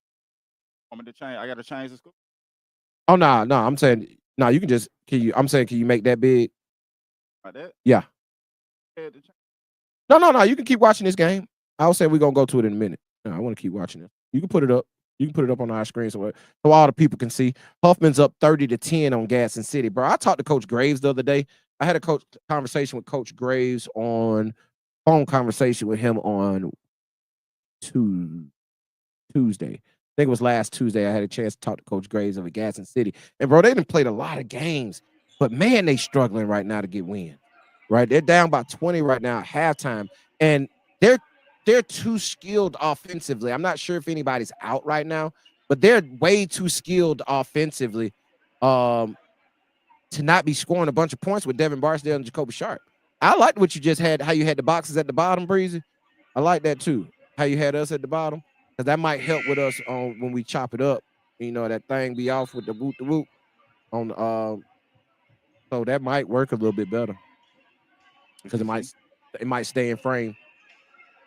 Want me to change? I got to change the scope. Oh no, I'm saying no. You can just can you make that big? Like that? Yeah. No. You can keep watching this game. I'll say we're gonna go to it in a minute. No, I want to keep watching it. You can put it up. You can put it up on our screen so all the people can see. Huffman's up 30-10 on Gadsden City, bro. I talked to Coach Graves the other day. I had a conversation with Coach Graves phone conversation with him on Tuesday. I think it was last Tuesday. I had a chance to talk to Coach Graves of Gaston City. And bro, they done played a lot of games, but man, they struggling right now to get wins. Right? They're down by 20 right now at halftime. And they're too skilled offensively. I'm not sure if anybody's out right now, but they're way too skilled offensively to not be scoring a bunch of points with Devin Barksdale and Jacoby Sharp. I liked what you just had, how you had the boxes at the bottom, Breezy. I like that too. How you had us at the bottom. Because that might help with us on when we chop it up. You know, that thing be off with the whoop on so that might work a little bit better. Because it might stay in frame.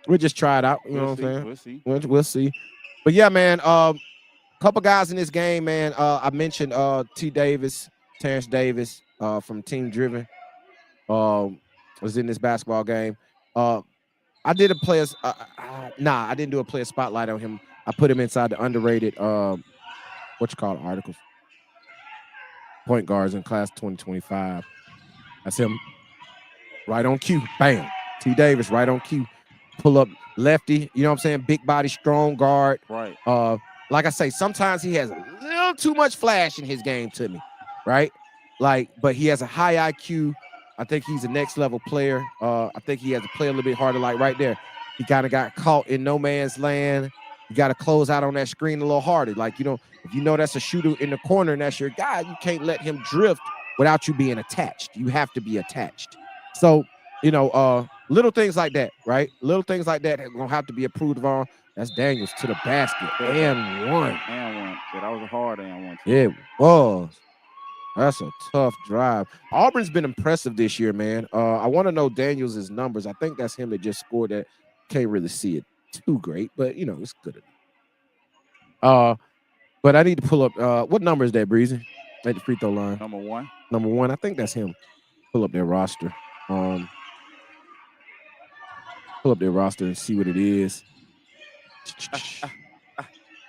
We'll just try it out. You know what I'm saying? We'll see. But yeah, man, couple guys in this game, man. I mentioned T. Davis, Terrence Davis from Team Driven. Was in this basketball game. I did a player's I didn't do a player spotlight on him. I put him inside the underrated articles. Point guards in class 2025. That's him. Right on cue. Bam. T. Davis, right on cue. Pull up lefty, you know what I'm saying? Big body, strong guard. Right. Like I say, sometimes he has a little too much flash in his game to me, right? Like, but he has a high IQ. I think he's a next level player. I think he has to play a little bit harder. Like right there, he kind of got caught in no man's land. You got to close out on that screen a little harder. Like, you know, if you know that's a shooter in the corner and that's your guy, you can't let him drift without you being attached. You have to be attached. So, you know, little things like that, right? Little things like that are gonna have to be approved on. That's Daniels to the basket. And one. Yeah, that was a hard and one. It was. That's a tough drive. Auburn's been impressive this year, man. I want to know Daniels' numbers. I think that's him that just scored that. Can't really see it too great, but you know, it's good enough. But I need to pull up what number is that, Breezy? At the free throw line. Number one. I think that's him. Pull up their roster. Pull up their roster and see what it is.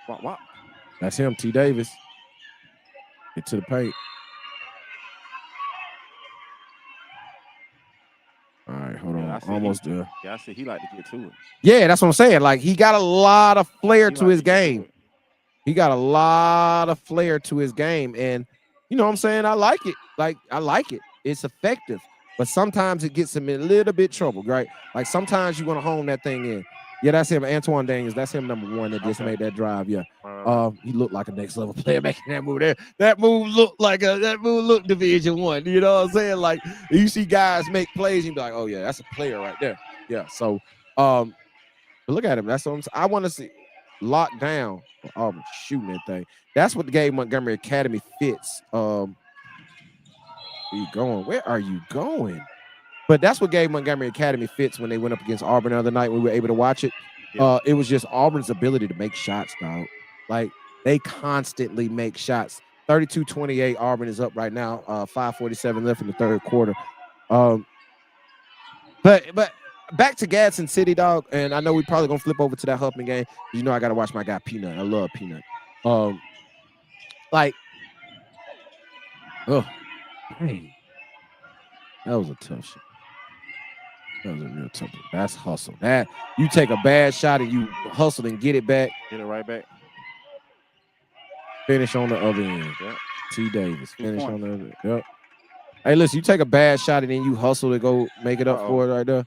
What? That's him, T. Davis. Get to the paint. All right, hold on. Almost there. Yeah, I see he like to get to it. Yeah, that's what I'm saying. Like, he got a lot of flair to his game. He got a lot of flair to his game. And, you know what I'm saying? I like it. Like, I like it. It's effective. But sometimes it gets him in a little bit trouble, right? Like, sometimes you want to hone that thing in. Yeah, that's him. Antoine Daniels. That's him, number one, that just made that drive. Yeah. He looked like a next level player making that move there. That move looked Division One. You know what I'm saying? Like, you see guys make plays, you be like, oh yeah, that's a player right there. Yeah. So but look at him. That's what I want to see. Locked down. Auburn shooting that thing. That's what the Gabe Montgomery Academy fits. Where you going? Where are you going? But that's what Gabe Montgomery Academy fits when they went up against Auburn the other night. We were able to watch it. Yeah. It was just Auburn's ability to make shots, dog. Like, they constantly make shots. 32-28, Auburn is up right now. 5:47 left in the third quarter. But back to Gadsden City, dog. And I know we're probably going to flip over to that Huffman game. You know I got to watch my guy Peanut. I love Peanut. Like, oh, dang. That was a tough shot. That was a real tough one. That's hustle. That you take a bad shot and you hustle and get it back. Get it right back. Finish on the other end. Yep. T. Davis. Finish on the other end. Yep. Hey, listen, you take a bad shot and then you hustle to go make it up for it right there.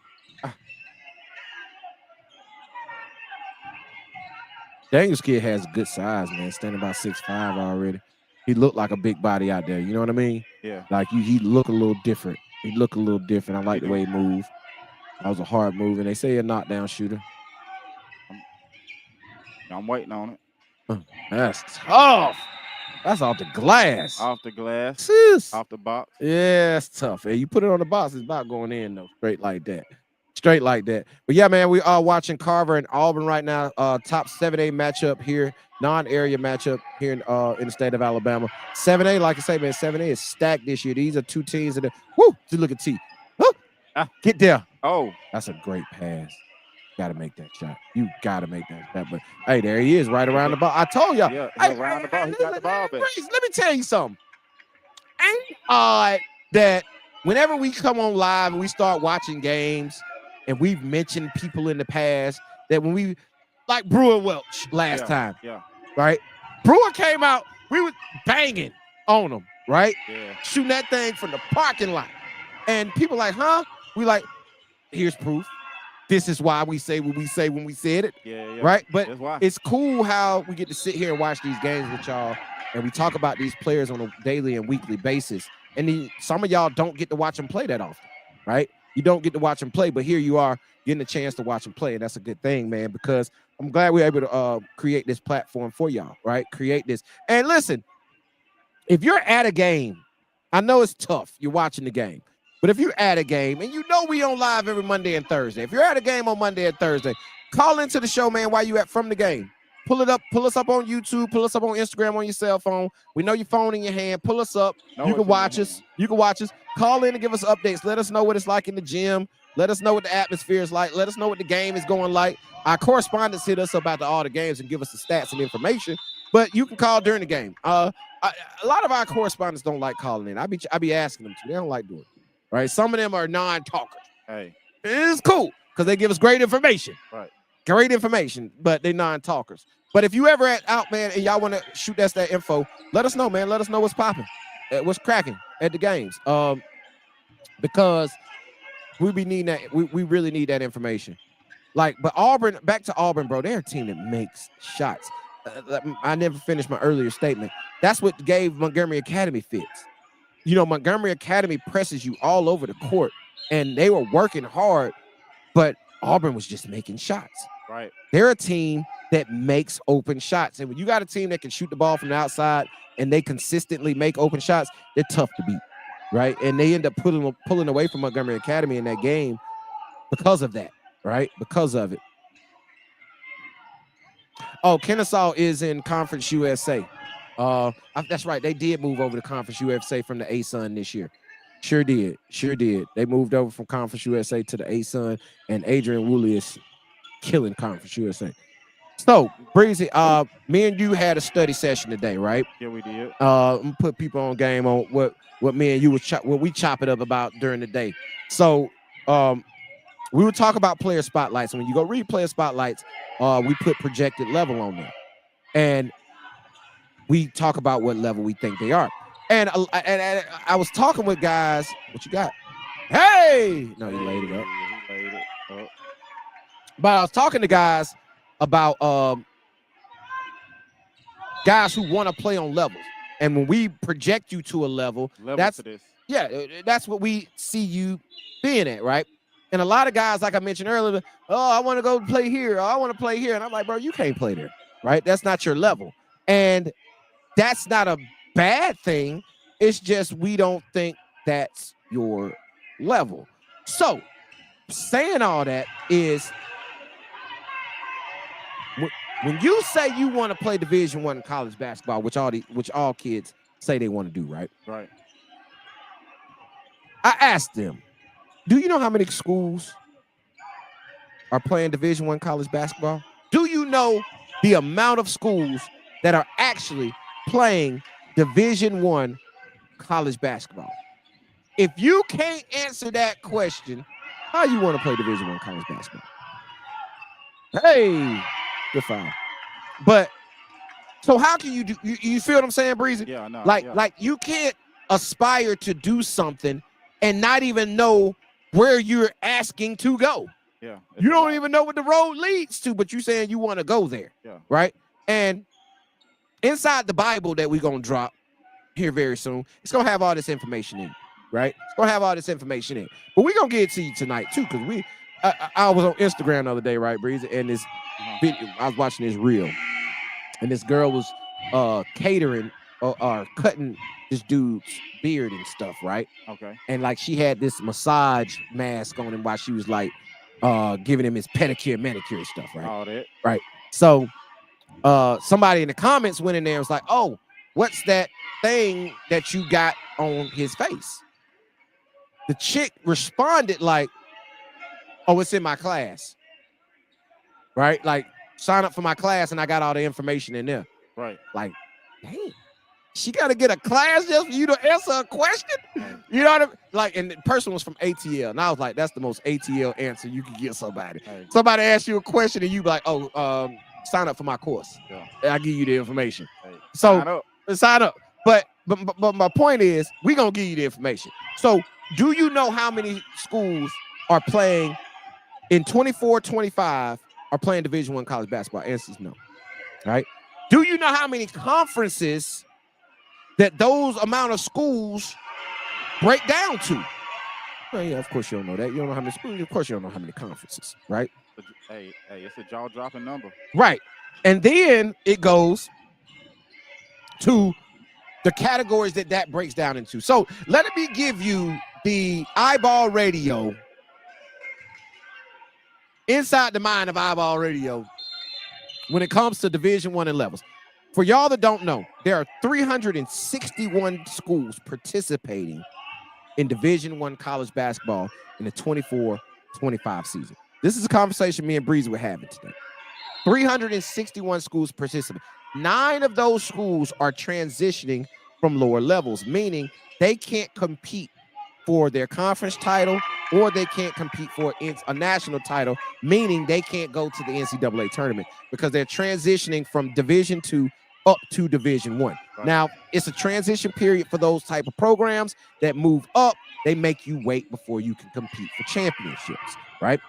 Daniels kid has good size, man. Standing about 6'5" already. He looked like a big body out there. You know what I mean? Yeah. Like he look a little different. He look a little different. I like the way he moved. That was a hard move, and they say a knockdown shooter. I'm waiting on it. That's tough. That's off the glass. Off the glass. Jeez. Off the box. Yeah, it's tough. Hey, you put it on the box, it's about going in, though. Straight like that. But yeah, man, we are watching Carver and Auburn right now. Top 7A matchup here, non-area matchup here in the state of Alabama. 7A, like I say, man, 7A is stacked this year. These are two teams that are, whoo, just look at T. Get there. Oh, that's a great pass. Got to make that shot. You got to make that shot. But hey, there he is, right around the ball. I told y'all. Yeah, around the ball. He got the ball back. Let me tell you something. Ain't odd that whenever we come on live and we start watching games, and we've mentioned people in the past that when we, like Brewer Welch last time, right? Brewer came out, we were banging on him, right? Yeah. Shooting that thing from the parking lot. And people like, huh? We like, here's proof. This is why we say what we say when we said it. Yeah. Right? But it's cool how we get to sit here and watch these games with y'all, and we talk about these players on a daily and weekly basis. And some of y'all don't get to watch them play that often, right? You don't get to watch them play, but here you are getting a chance to watch them play, and that's a good thing, man, because I'm glad we're able to create this platform for y'all, right? Create this. And listen, if you're at a game, I know it's tough. You're watching the game. But if you're at a game, and you know we on live every Monday and Thursday. If you're at a game on Monday and Thursday, call into the show, man, while you at from the game. Pull it up. Pull us up on YouTube. Pull us up on Instagram on your cell phone. We know your phone in your hand. Pull us up. You can watch us. You can watch us. Call in and give us updates. Let us know what it's like in the gym. Let us know what the atmosphere is like. Let us know what the game is going like. Our correspondents hit us about all the games and give us the stats and information. But you can call during the game. A lot of our correspondents don't like calling in. I be asking them to. They don't like doing it. Right? Some of them are non-talkers. Hey, it's cool because they give us great information. Right. Great information, but they're non-talkers. But if you ever out, man, and y'all want to shoot us that info, let us know, man. Let us know what's popping, what's cracking at the games. Because we be needing that. We really need that information. Like, but Auburn, back to Auburn, bro. They're a team that makes shots. I never finished my earlier statement. That's what gave Montgomery Academy fits. You know, Montgomery Academy presses you all over the court, and they were working hard, but Auburn was just making shots. Right. They're a team that makes open shots. And when you got a team that can shoot the ball from the outside and they consistently make open shots, they're tough to beat, right? And they end up pulling away from Montgomery Academy in that game because of that, right? Because of it. Oh, Kennesaw is in Conference USA. That's right. They did move over to Conference USA from the ASUN this year. Sure did. They moved over from Conference USA to the ASUN, and Adrian Woolley is killing Conference USA. So, Breezy, me and you had a study session today, right? Yeah, we did. I'm gonna put people on game on what me and you what we chop it up about during the day. So, we would talk about player spotlights, and when you go read player spotlights, we put projected level on there, and we talk about what level we think they are. And I was talking with guys. What you got? Hey, no, he laid it up. But I was talking to guys about guys who want to play on levels, and when we project you to a level that's what we see you being at, right? And a lot of guys, like I mentioned earlier, I want to go play here, I want to play here, and I'm like, bro, you can't play there, right? That's not your level, and that's not a bad thing. It's just we don't think that's your level. So, saying all that is, when you say you want to play Division I college basketball, which all kids say they want to do, right? Right. I asked them, do you know how many schools are playing Division I college basketball? Do you know the amount of schools that are actually playing Division I college basketball? If you can't answer that question, how you want to play Division I college basketball? Hey, good foul. But so how can you do? You feel what I'm saying, Breezy? Yeah, no. Like you can't aspire to do something and not even know where you're asking to go. Yeah. You don't even know what the road leads to, but you saying you want to go there. Yeah. Right. And inside the Bible that we're gonna drop here very soon, it's gonna have all this information in it, right? It's gonna have all this information in it. But we're gonna get it to you tonight too, because I was on Instagram the other day, right, Breezy, and this video, I was watching this reel, and this girl was catering or cutting this dude's beard and stuff, right? Okay. And like she had this massage mask on him while she was like giving him his pedicure, manicure stuff, right? All that. Right. So somebody in the comments went in there and was like, oh, what's that thing that you got on his face? The chick responded like, oh, it's in my class. Right? Like, sign up for my class and I got all the information in there. Right. Like, dang. She got to get a class just for you to answer a question. You know what I mean? Like, and the person was from ATL, and I was like, that's the most ATL answer you could get somebody. Somebody asks you a question, and you be like, oh, sign up for my course. Yeah. And I give you the information. So sign up. But my point is, we gonna give you the information. So, do you know how many schools are playing in 24-25 are playing Division I college basketball? Answer is no. Right? Do you know how many conferences that those amount of schools break down to? Well, yeah, of course you don't know that. You don't know how many schools. Of course you don't know how many conferences, right? Hey, it's a jaw-dropping number. Right. And then it goes to the categories that breaks down into. So let me give you the iBall Radio, inside the mind of iBall Radio when it comes to Division I and levels. For y'all that don't know, there are 361 schools participating in Division I college basketball in the 24-25 season. This is a conversation me and Breezy were having today. 361 schools participate. 9 of those schools are transitioning from lower levels, meaning they can't compete for their conference title or they can't compete for a national title, meaning they can't go to the NCAA tournament because they're transitioning from Division II up to Division I. Right. Now, it's a transition period for those type of programs that move up. They make you wait before you can compete for championships, right?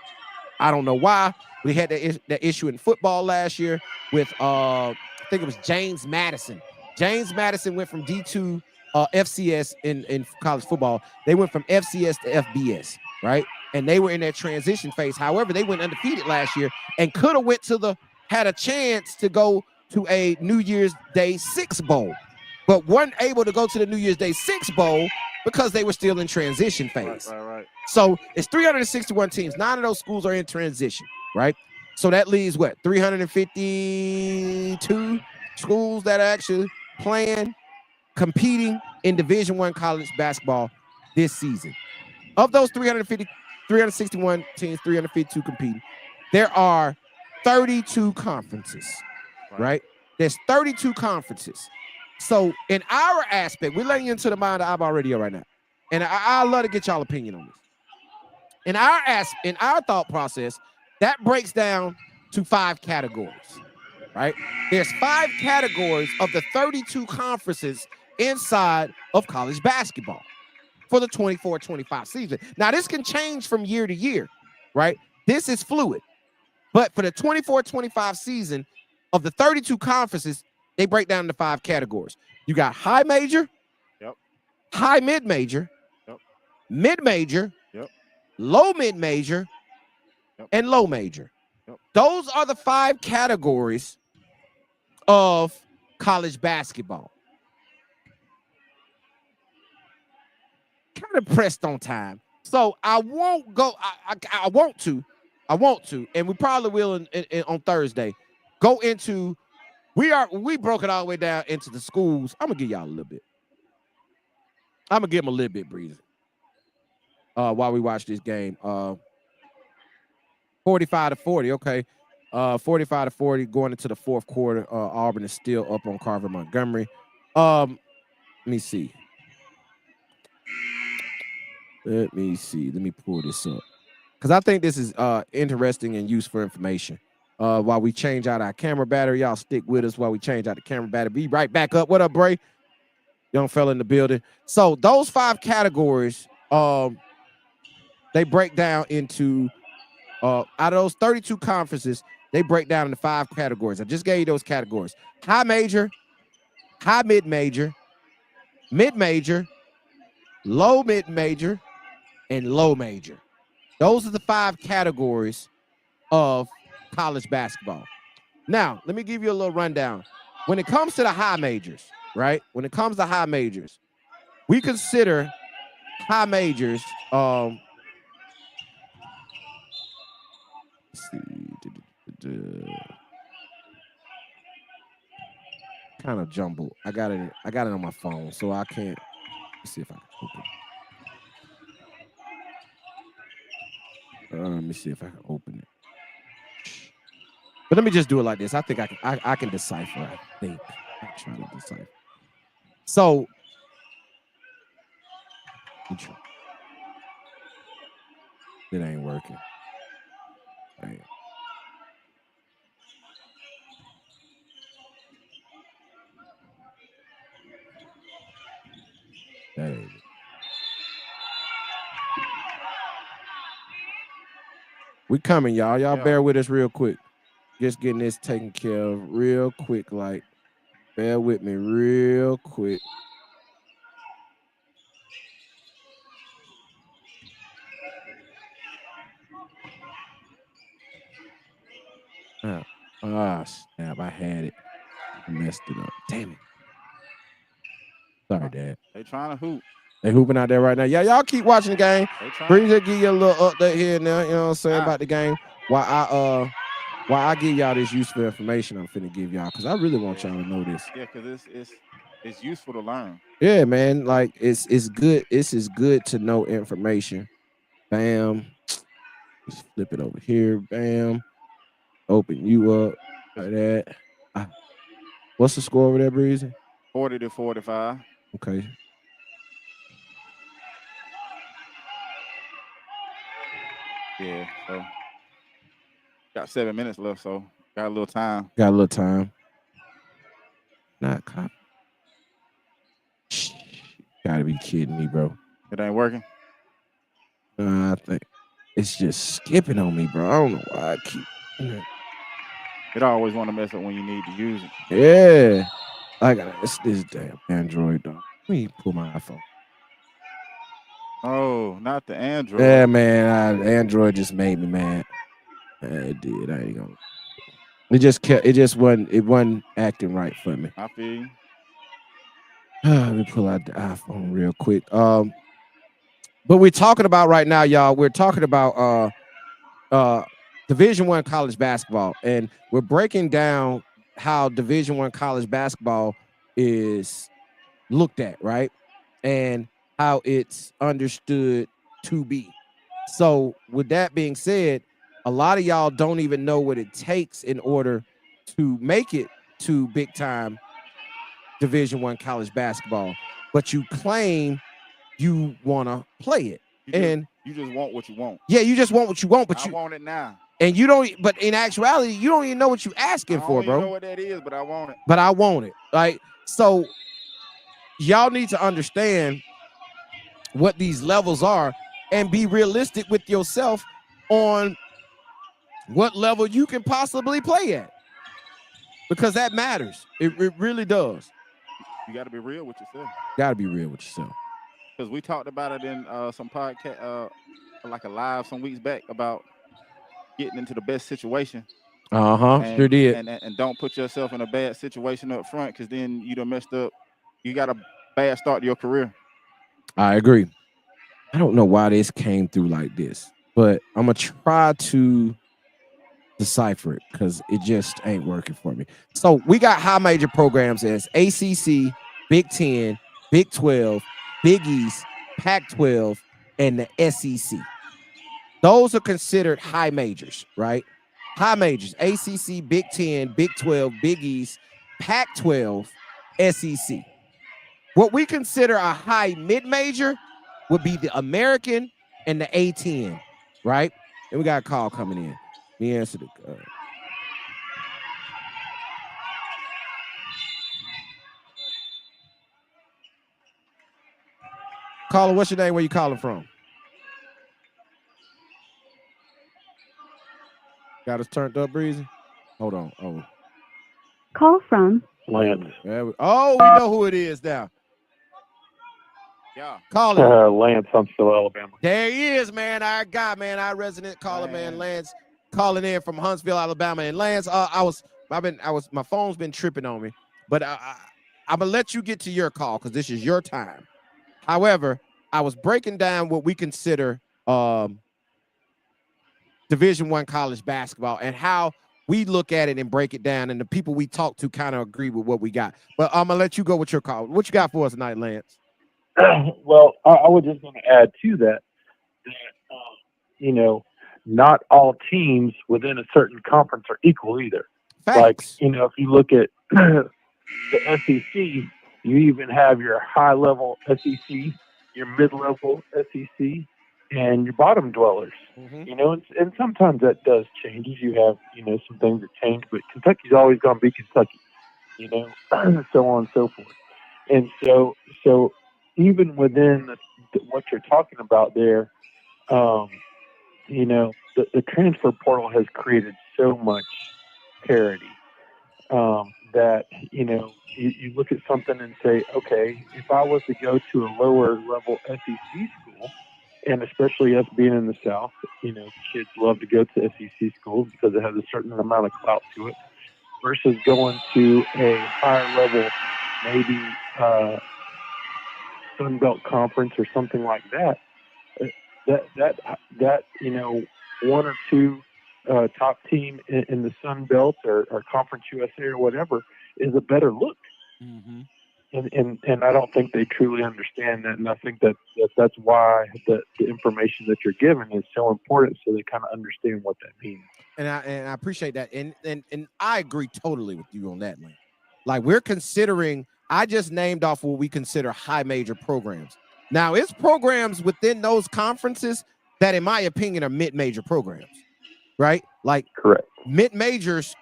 I don't know why. We had that issue in football last year with, I think it was James Madison. James Madison went from D2 FCS in college football. They went from FCS to FBS, right? And they were in that transition phase. However, they went undefeated last year and could have had a chance to go to a New Year's Day 6 bowl, but weren't able to go to the New Year's Day 6 bowl because they were still in transition phase. Right. So it's 361 teams. 9 of those schools are in transition, right? So that leaves what? 352 schools that are actually competing in Division I college basketball this season. Of those 361 teams, 352 competing, there are 32 conferences, right? There's 32 conferences. So in our aspect, we're letting you into the mind of iBall Radio right now. And I'd love to get y'all opinion on this. In our thought process, that breaks down to 5 categories, right? There's 5 categories of the 32 conferences inside of college basketball for the 24-25 season. Now, this can change from year to year, right? This is fluid. But for the 24-25 season of the 32 conferences, they break down into 5 categories. You got high major, high mid-major, mid-major, low mid-major, and low major. Those are the 5 categories of college basketball. Kind of pressed on time. So I won't go. I want to, and we probably will on Thursday, go into, we broke it all the way down into the schools. I'm gonna give y'all a little bit. I'm gonna give them a little bit breathing while we watch this game. 45-40, okay. 45-40 going into the 4th quarter. Auburn is still up on Carver Montgomery. Let me see. Let me pull this up because I think this is interesting and useful information. While we change out our camera battery, y'all stick with us while we change out the camera battery. Be right back up. What up, Bray? Young fella in the building. So those 5 categories, they break down into out of those 32 conferences, they break down into 5 categories. I just gave you those categories: high major, high mid-major, mid-major, low mid-major, and low major. Those are the 5 categories of college basketball. Now, let me give you a little rundown. When it comes to the high majors, right? When it comes to high majors, we consider high majors, let's see, kind of jumbled. I got it on my phone, so I can't. Let's see if I can open it. Let me see if I can open it. But let me just do it like this. I think I can decipher. I think I'm trying to decipher. So it ain't working. Damn. That ain't it. We coming, y'all. Y'all bear with us real quick. Just getting this taken care of real quick. Like, bear with me real quick. Snap. I had it. I messed it up. Damn it. Sorry, Dad. They trying to hoop. They hooping out there right now. Yeah, y'all keep watching the game. Breeze will give you a little update here now, you know what I'm saying, about the game. While I give y'all this useful information I'm finna give y'all, because I really want y'all to know this. Yeah, because it's useful to learn. Yeah, man. Like it's good. It's good to know information. Bam. Just flip it over here. Bam. Open you up like that. What's the score over there, Breezy? 40-45. Okay. Yeah, so got 7 minutes left, so got a little time. Got a little time. Not copy. Gotta be kidding me, bro. It ain't working. I think it's just skipping on me, bro. I don't know why I keep. It always want to mess up when you need to use it. Yeah, it's this damn Android, dog. Let me pull my iPhone. Oh, not the Android. Yeah, man. Android just made me mad. It did. I ain't gonna. It wasn't acting right for me. I feel you. Let me pull out the iPhone real quick. But we're talking about right now, y'all. We're talking about Division I college basketball, and we're breaking down how Division I college basketball is looked at, right? And how it's understood to be. So with that being said, a lot of y'all don't even know what it takes in order to make it to big time Division I college basketball, but you claim you want to play it. You just want what you want. Yeah, you just want what you want, but I want it now. And you don't, but in actuality, you don't even know what you're asking for, bro. I don't know what that is, but I want it. But I want it. Like, so y'all need to understand what these levels are and be realistic with yourself on what level you can possibly play at. Because that matters. It really does. You got to be real with yourself. Got to be real with yourself. Because we talked about it in some podcast, like a live some weeks back, about getting into the best situation. Sure did. And don't put yourself in a bad situation up front, because then you done messed up. You got a bad start to your career. I agree. I don't know why this came through like this, but I'm going to try to decipher it because it just ain't working for me. So we got high major programs as ACC, Big 10, Big 12, Big East, Pac-12, and the SEC. Those are considered high majors, right? High majors, ACC, Big 10, Big 12, Big East, Pac-12, SEC. What we consider a high mid-major would be the American and the A10, right? And we got a call coming in. The answer to caller, what's your name? Where you calling from? Got us turned up, Breezy? Hold on. Oh. Call from Lance. We know who it is now. Yeah. Calling. Lance, Huntsville, Alabama. There he is, man. Our guy, man. Our resident caller, man. Lance calling in from Huntsville, Alabama. And Lance, my phone's been tripping on me, but I'm gonna let you get to your call because this is your time. However, I was breaking down what we consider Division I college basketball and how we look at it and break it down, and the people we talk to kind of agree with what we got. But I'm gonna let you go with your call. What you got for us tonight, Lance? Well, I was just going to add to that, not all teams within a certain conference are equal either. Facts. Like, if you look at the SEC, You even have your high-level SEC, your mid-level SEC, and your bottom dwellers. You know, and sometimes that does changes. You have, you know, some things that change, but Kentucky's always going to be Kentucky, you know, so on and so forth. And so even within what you're talking about there, you know, the transfer portal has created so much parity that, you know, you look at something and say, okay, if I was to go to a lower level SEC school, and especially us being in the South, you know, kids love to go to SEC schools because it has a certain amount of clout to it, versus going to a higher level, maybe Sun Belt Conference or something like that. That you know, one or two top team in the Sun Belt or Conference USA or whatever is a better look. And I don't think they truly understand that, and I think that's why the information that you're given is so important, so they kind of understand what that means. And I appreciate that, and I agree totally with you on that, man. Like, we're considering, I just named off what we consider high major programs. Now, it's programs within those conferences that, in my opinion, are mid-major programs, right? Like, correct, mid-majors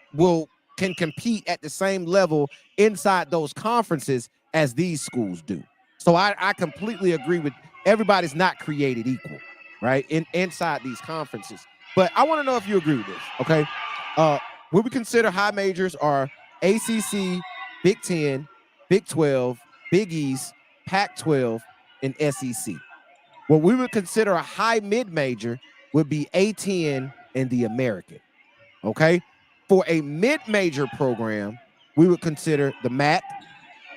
can compete at the same level inside those conferences as these schools do. So I completely agree with, everybody's not created equal, right? Inside these conferences. But I want to know if you agree with this, okay? What we consider high majors are ACC, Big 10, Big 12, Big East, Pac-12, and SEC. What we would consider a high mid-major would be A10 and the American, okay? For a mid-major program, we would consider the MAC,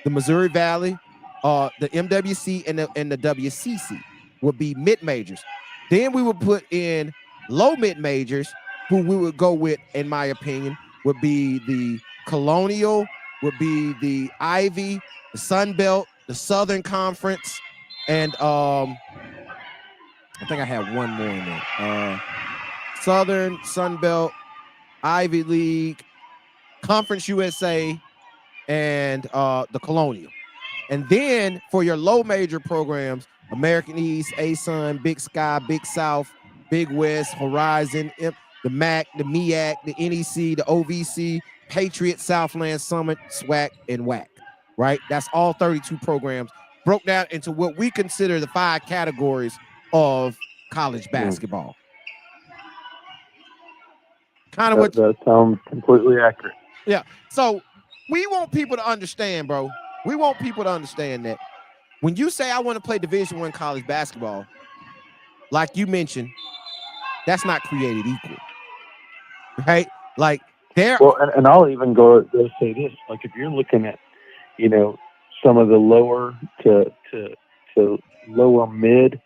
the Missouri Valley, the MWC, and the WCC would be mid-majors. Then we would put in low mid-majors, who we would go with, in my opinion, would be the Colonial, would be the Ivy, the Sun Belt, the Southern Conference, and I think I have one more in there. Southern, Sun Belt, Ivy League, Conference USA, and the Colonial. And then for your low major programs, American East, ASUN, Big Sky, Big South, Big West, Horizon, the MAC, the MEAC, the NEC, the OVC, Patriot, Southland, Summit, SWAC, and WAC, right? That's all 32 programs broke down into what we consider the 5 categories of college basketball. Kind of what that sounds completely accurate. Yeah. So we want people to understand, bro. We want people to understand that when you say I want to play Division I college basketball, like you mentioned, that's not created equal, right? Like there. Well, and I'll even go say this: like, if you're looking at, you know, some of the lower to lower mid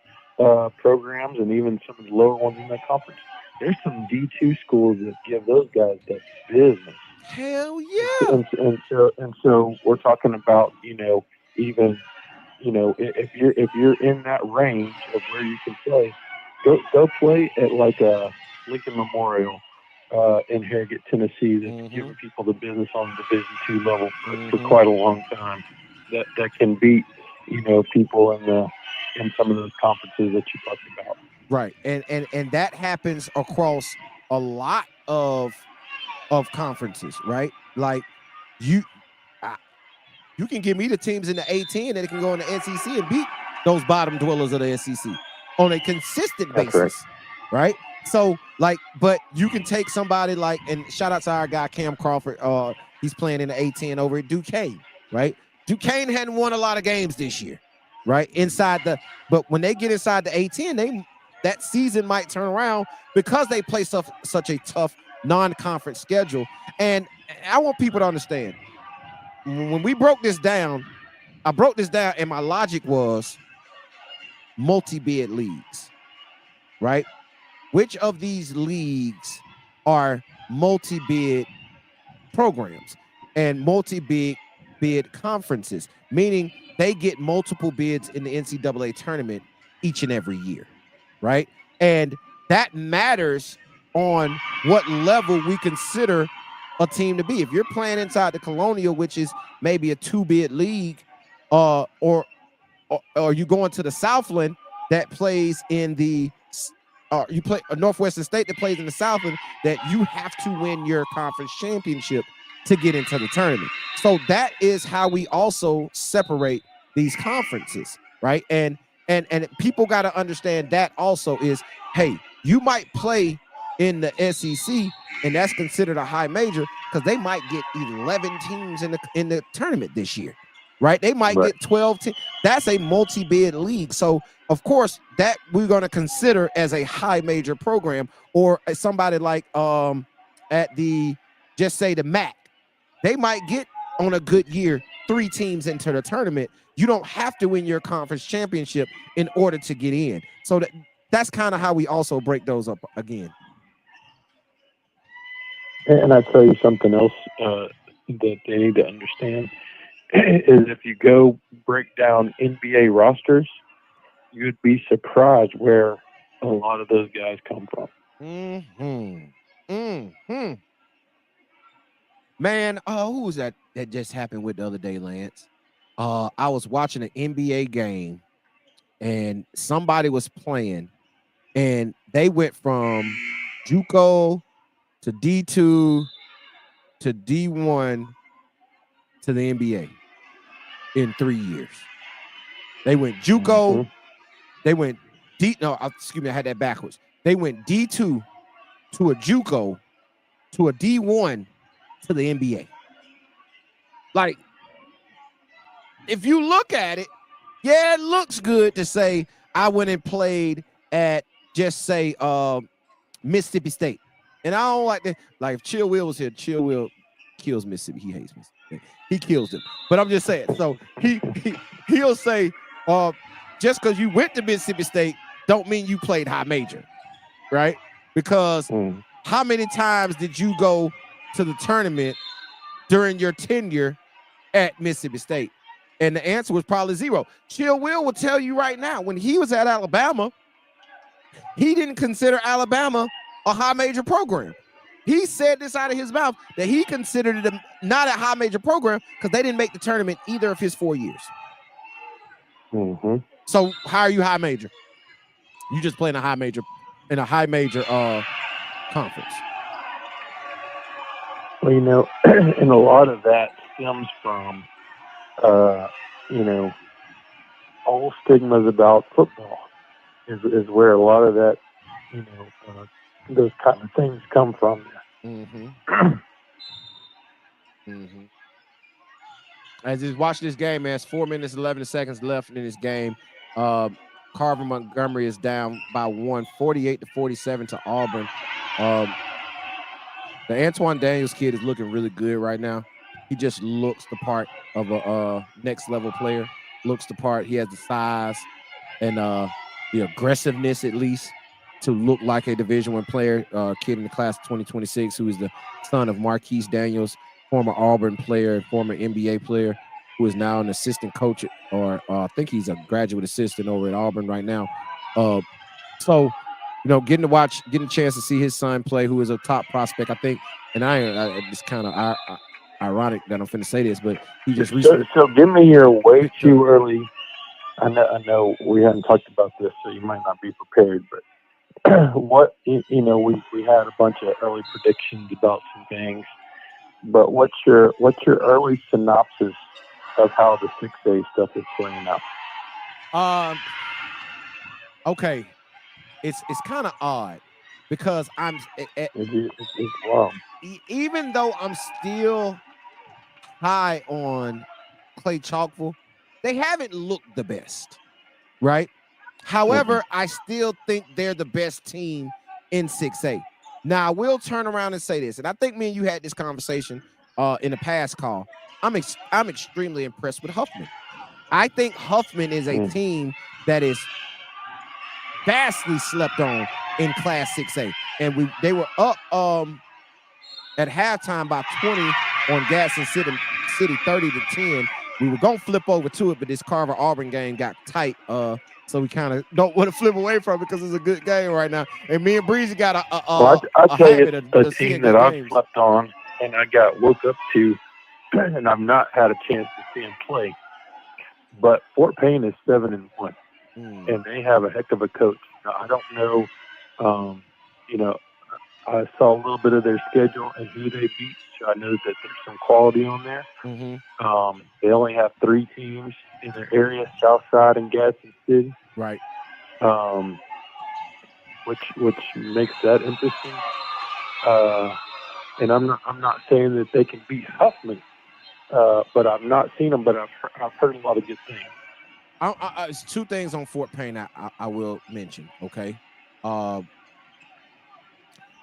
programs, and even some of the lower ones in that conference, there's some D2 schools that give those guys that business. Hell yeah! And so we're talking about, you know, even, you know, if you're in that range of where you can play, go play at like a Lincoln Memorial in Harrogate, Tennessee, that's giving people the business on the Division II level for quite a long time. That can beat, you know, people in some of those conferences that you talked about. Right, and that happens across a lot of conferences, right? Like you can give me the teams in the A10 that can go in the SEC and beat those bottom dwellers of the SEC on a consistent basis, right? So, like, but you can take somebody like, and shout out to our guy Cam Crawford. He's playing in the A10 over at Duquesne, right? Duquesne hadn't won a lot of games this year, right? But when they get inside the A10, that season might turn around because they play such a tough non-conference schedule. And I want people to understand, when we broke this down, I broke this down and my logic was multi-bid leagues, right? Which of these leagues are multi-bid programs and multi-bid conferences, meaning they get multiple bids in the NCAA tournament each and every year, right? And that matters on what level we consider a team to be. If you're playing inside the Colonial, which is maybe a 2-bid league, or you going to the Southland that plays in the you play a Northwestern State that plays in the Southland, that you have to win your conference championship to get into the tournament. So that is how we also separate these conferences, right? And people got to understand that also is, hey, you might play in the SEC and that's considered a high major because they might get 11 teams in the tournament this year, right? They might get 12 teams. That's a multi-bid league. So of course that we're going to consider as a high major program, or somebody like at the, just say the MAC, they might get on a good year 3 teams into the tournament. You don't have to win your conference championship in order to get in. So that's kind of how we also break those up again. And I tell you something else that they need to understand is if you go break down NBA rosters, you'd be surprised where a lot of those guys come from. Man, who was that just happened with the other day, Lance? I was watching an NBA game and somebody was playing and they went from JUCO to D2 to D1 to the NBA in 3 years. They went JUCO, they went excuse me, I had that backwards. They went D2 to a JUCO to a D1 to the NBA. Like, if you look at it, yeah, it looks good to say I went and played at, just say, Mississippi State. And I don't like that. Like, if Chill Will was here, Chill Will kills Mississippi. He hates Mississippi. He kills them. But I'm just saying. So he'll say, just because you went to Mississippi State don't mean you played high major, right? Because how many times did you go to the tournament during your tenure at Mississippi State? And the answer was probably 0. Chill will tell you right now, when he was at Alabama, he didn't consider Alabama a high major program. He said this out of his mouth that he considered it not a high major program because they didn't make the tournament either of his 4 years. So how are you high major? You just playing a high major in a high major conference. Well, you know, and a lot of that stems from, you know, old stigmas about football is where a lot of that, you know, those kind of things come from. As he's watching this game, man, it's 4 minutes, 11 seconds left in this game. Carver Montgomery is down by 1, 48-47 to Auburn. The Antoine Daniels kid is looking really good right now. He just looks the part of a next level player. Looks the part. He has the size and the aggressiveness, at least, to look like a Division I player. Kid in the class of 2026, who is the son of Marquise Daniels, former Auburn player, former NBA player, who is now an assistant coach, or I think he's a graduate assistant over at Auburn right now. So, you know, getting a chance to see his son play, who is a top prospect, I think. And it's kind of ironic that I'm finna say this, but he just recently. So give me your way too early. I know we hadn't talked about this, so you might not be prepared, but what, you know, we had a bunch of early predictions about some things, but what's your early synopsis of how the 6A stuff is playing out? Okay, it's kind of odd because It's wild. Even though I'm still high on Clay Chalkville, they haven't looked the best, right? However, I still think they're the best team in 6A. Now, I will turn around and say this, and I think me and you had this conversation in a past call. I'm extremely impressed with Huffman. I think Huffman is a team that is vastly slept on in Class 6A, and they were up at halftime by 20 on Gadsden City 30-10. We were gonna flip over to it, but this Carver Auburn game got tight. So we kind of don't want to flip away from it because it's a good game right now. And me and Breezy got I'll tell you a team that I've slept on and I got woke up to, and I've not had a chance to see him play. But Fort Payne is 7-1, and they have a heck of a coach. Now, I don't know, I saw a little bit of their schedule and who they beat, so I know that there's some quality on there. They only have 3 teams in their area, Southside and Gadsden City. Right. Which makes that interesting. And I'm not saying that they can beat Huffman, but I've not seen them. But I've heard a lot of good things. It's 2 things on Fort Payne I will mention. Okay,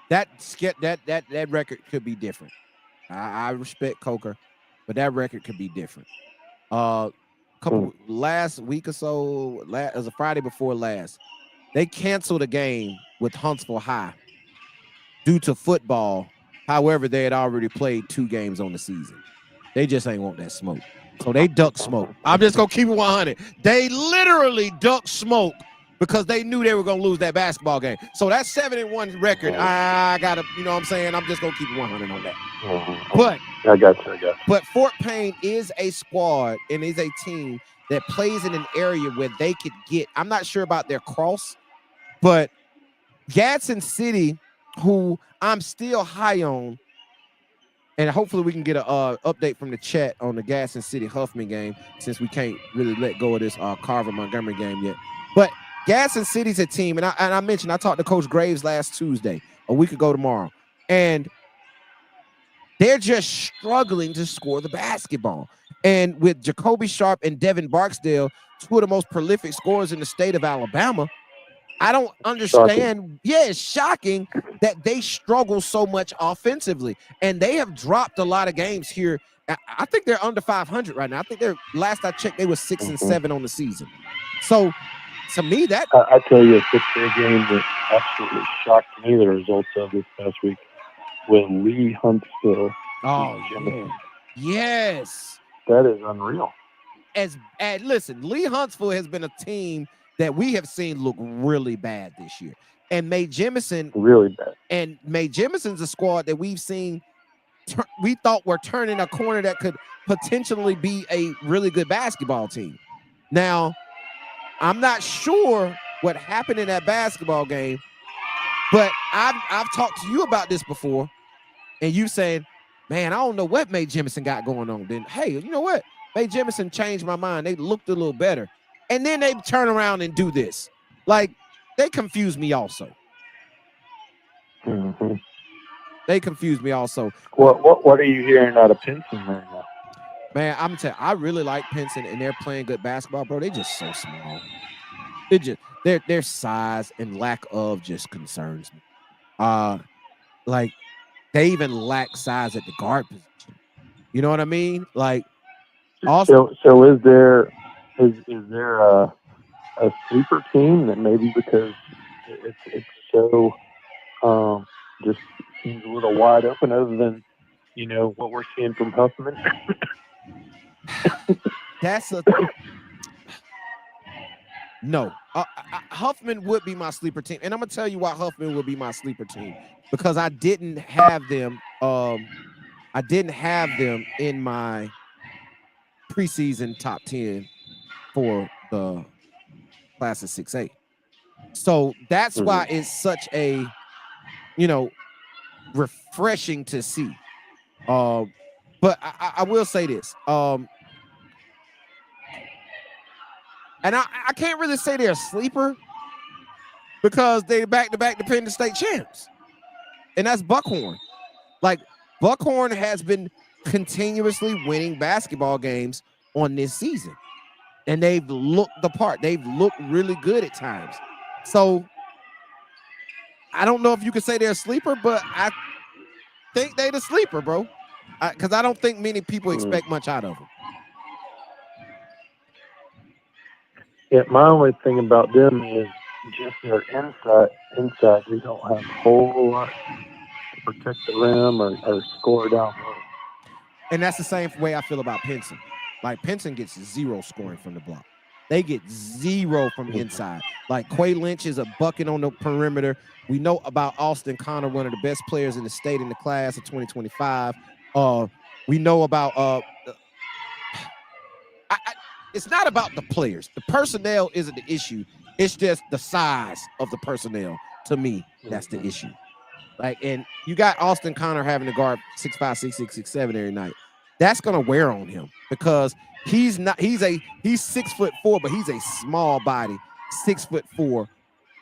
that record could be different. I respect Coker, but that record could be different. Last week or so, it was a Friday before last, they canceled a game with Huntsville High due to football. However, they had already played 2 games on the season. They just ain't want that smoke. So they duck smoke. I'm just going to keep it 100. They literally duck smoke because they knew they were going to lose that basketball game. So that 7-1 record, I got to, you know what I'm saying? I'm just going to keep it 100 on that. But I got you. But Fort Payne is a squad and is a team that plays in an area where they could get, I'm not sure about their cross, but Gadsden City, who I'm still high on, and hopefully we can get an update from the chat on the Gadsden City Huffman game, since we can't really let go of this Carver Montgomery game yet. But Gadsden City's a team, and I mentioned I talked to Coach Graves last Tuesday, a week ago tomorrow, and they're just struggling to score the basketball. And with Jacoby Sharp and Devin Barksdale, 2 of the most prolific scorers in the state of Alabama, I don't understand. Shocking. Yeah, it's shocking that they struggle so much offensively. And they have dropped a lot of games here. I think they're under 500 right now. I think last I checked, they were 6-7 on the season. So to me, that I tell you, it's a game that absolutely shocked me, the results of this past week, when Lee Huntsville. Yes. That is unreal. Listen, Lee Huntsville has been a team that we have seen look really bad this year. And Mae Jemison, really bad. And Mae Jemison's a squad that we've seen, we thought were turning a corner that could potentially be a really good basketball team. Now, I'm not sure what happened in that basketball game, but I've talked to you about this before, and you said, man, I don't know what Mae Jemison got going on. Then, hey, you know what? Mae Jemison changed my mind. They looked a little better. And then they turn around and do this. Like, they confuse me also. They confuse me also. What are you hearing out of Pinson right now? Man, I'm telling you, I really like Pinson, and they're playing good basketball, bro. They just so small. Their size and lack of just concerns me. Like, they even lack size at the guard position. You know what I mean? Like, also. So is there a sleeper team that maybe because it's so just seems a little wide open, other than what we're seeing from Huffman? No. Huffman would be my sleeper team, and I'm gonna tell you why Huffman would be my sleeper team, because I didn't have them. I didn't have them in my preseason top 10 for the class of 6A. So that's why it's such a, refreshing to see. But I will say this. And I can't really say they're a sleeper, because they back-to-back Dependent State champs. And that's Buckhorn. Like, Buckhorn has been continuously winning basketball games on this season. And they've looked the part. They've looked really good at times. So I don't know if you could say they're a sleeper, but I think they're the sleeper, bro. Because I don't think many people expect much out of them. Yeah, my only thing about them is just their inside. They don't have a whole lot to protect the rim or score down low. And that's the same way I feel about Pinson. Like, Pinson gets 0 scoring from the block. They get 0 from inside. Like, Quay Lynch is a bucket on the perimeter. We know about Austin Connor, one of the best players in the state in the class of 2025. We know about it's not about the players. The personnel isn't the issue. It's just the size of the personnel. To me, that's the issue. Like, and you got Austin Connor having to guard 6'5", 6'6", 6'7" every night. That's gonna wear on him because he's 6'4", but he's a small body, 6'4"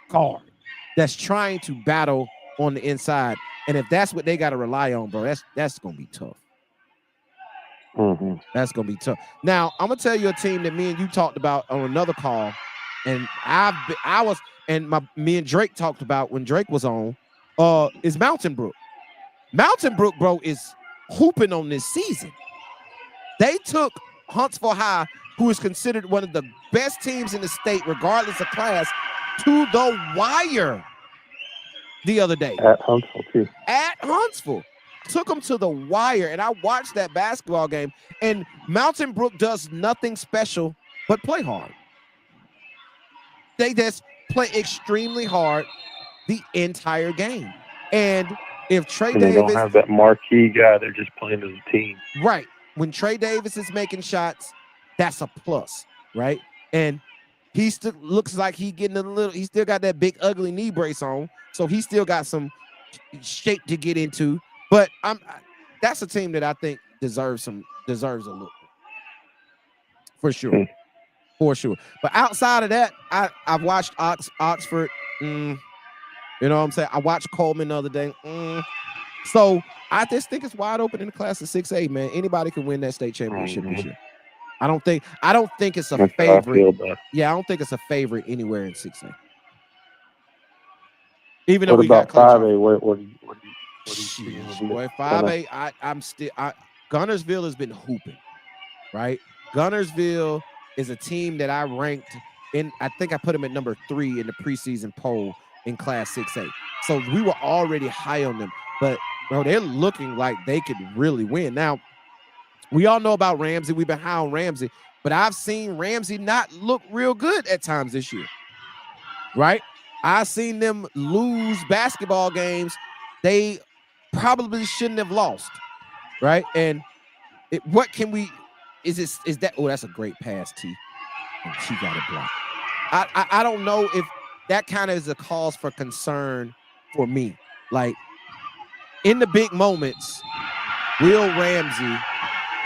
guard that's trying to battle on the inside. And if that's what they got to rely on, bro, that's gonna be tough. That's gonna be tough. Now, I'm gonna tell you a team that me and you talked about on another call, and me and Drake talked about when Drake was on. Is Mountain Brook. Mountain Brook, bro, is hooping on this season. They took Huntsville High, who is considered one of the best teams in the state, regardless of class, to the wire the other day. At Huntsville, too. At Huntsville. Took them to the wire, and I watched that basketball game, and Mountain Brook does nothing special but play hard. They just play extremely hard the entire game. And if Trey Davis don't have that marquee guy, they're just playing as a team. Right. When Trey Davis is making shots, that's a plus, right? And he still looks like he still got that big ugly knee brace on, so he still got some shape to get into. But that's a team that I think deserves a look. For sure. For sure. But outside of that, I've watched Oxford. You know what I'm saying? I watched Coleman the other day. So I just think it's wide open in the class of 6A, man. Anybody can win that state championship this year. I don't think it's a favorite. Yeah, I don't think it's a favorite anywhere in 6A. Even though we got 5A? What do you see? Boy, 5A, Gunnersville has been hooping, right? Gunnersville is a team that I ranked in. I think I put them at number 3 in the preseason poll in Class 6A. So we were already high on them, but bro, they're looking like they could really win. Now, we all know about Ramsey. We've been high on Ramsey, but I've seen Ramsey not look real good at times this year, right? I've seen them lose basketball games they probably shouldn't have lost, right? And what can we? Is that? Oh, that's a great pass, T. And she got it blocked. I don't know if that kind of is a cause for concern for me. Like, in the big moments, will Ramsey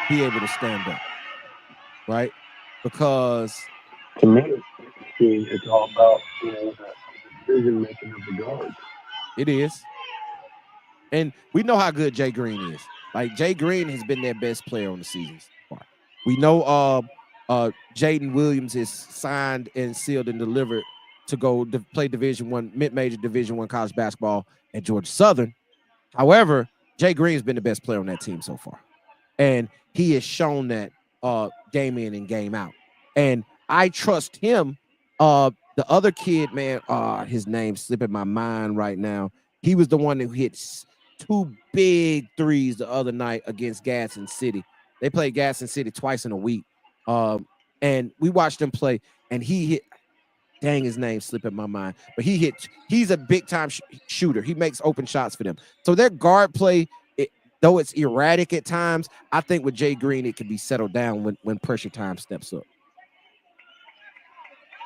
be able to stand up, right? Because to me, it's all about the decision making of the guards. It is, and we know how good Jay Green is. Like, Jay Green has been their best player on the season so far. We know Jaden Williams is signed and sealed and delivered to go to play Division I, mid-major Division I college basketball at Georgia Southern. However, Jay Green's been the best player on that team so far. And he has shown that game in and game out. And I trust him. The other kid, man, his name's slipping my mind right now. He was the one who hit 2 big threes the other night against Gadsden City. They played Gadsden City twice in a week. And we watched him play, and he hit, dang, his name slipping my mind. But he's a big-time shooter. He makes open shots for them. So their guard play, though it's erratic at times, I think with Jay Green, it can be settled down when pressure time steps up.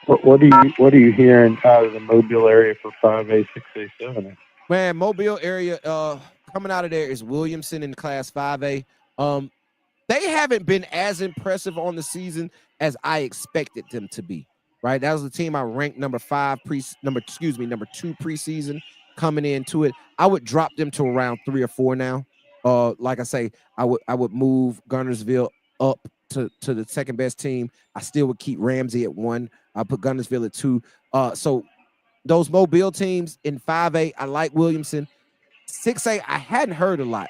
What are you hearing out of the Mobile area for 5A, 6A, 7A? Man, Mobile area coming out of there is Williamson in Class 5A. They haven't been as impressive on the season as I expected them to be. Right, that was the team I ranked number 2 preseason coming into it. I would drop them to around 3 or 4 now. Like I say, I would move Gunnersville up to the second best team. I still would keep Ramsey at 1. I put Gunnersville at 2. So those Mobile teams in 5A, I like Williamson. 6A, I hadn't heard a lot,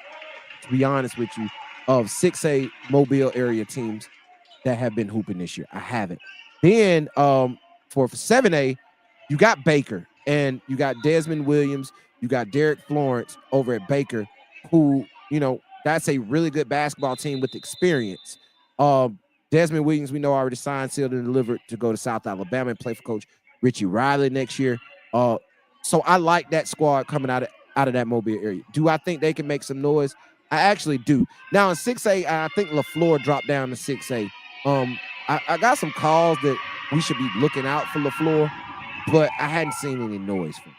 to be honest with you, of 6A Mobile area teams that have been hooping this year. I haven't. Then for 7A, you got Baker and you got Desmond Williams. You got Derek Florence over at Baker, who, you know, that's a really good basketball team with experience. Desmond Williams, we know, already signed, sealed, and delivered to go to South Alabama and play for Coach Richie Riley next year. So I like that squad coming out of that Mobile area. Do I think they can make some noise? I actually do. Now in 6A, I think LaFleur dropped down to 6A. I got some calls that we should be looking out for LaFleur, but I hadn't seen any noise from him.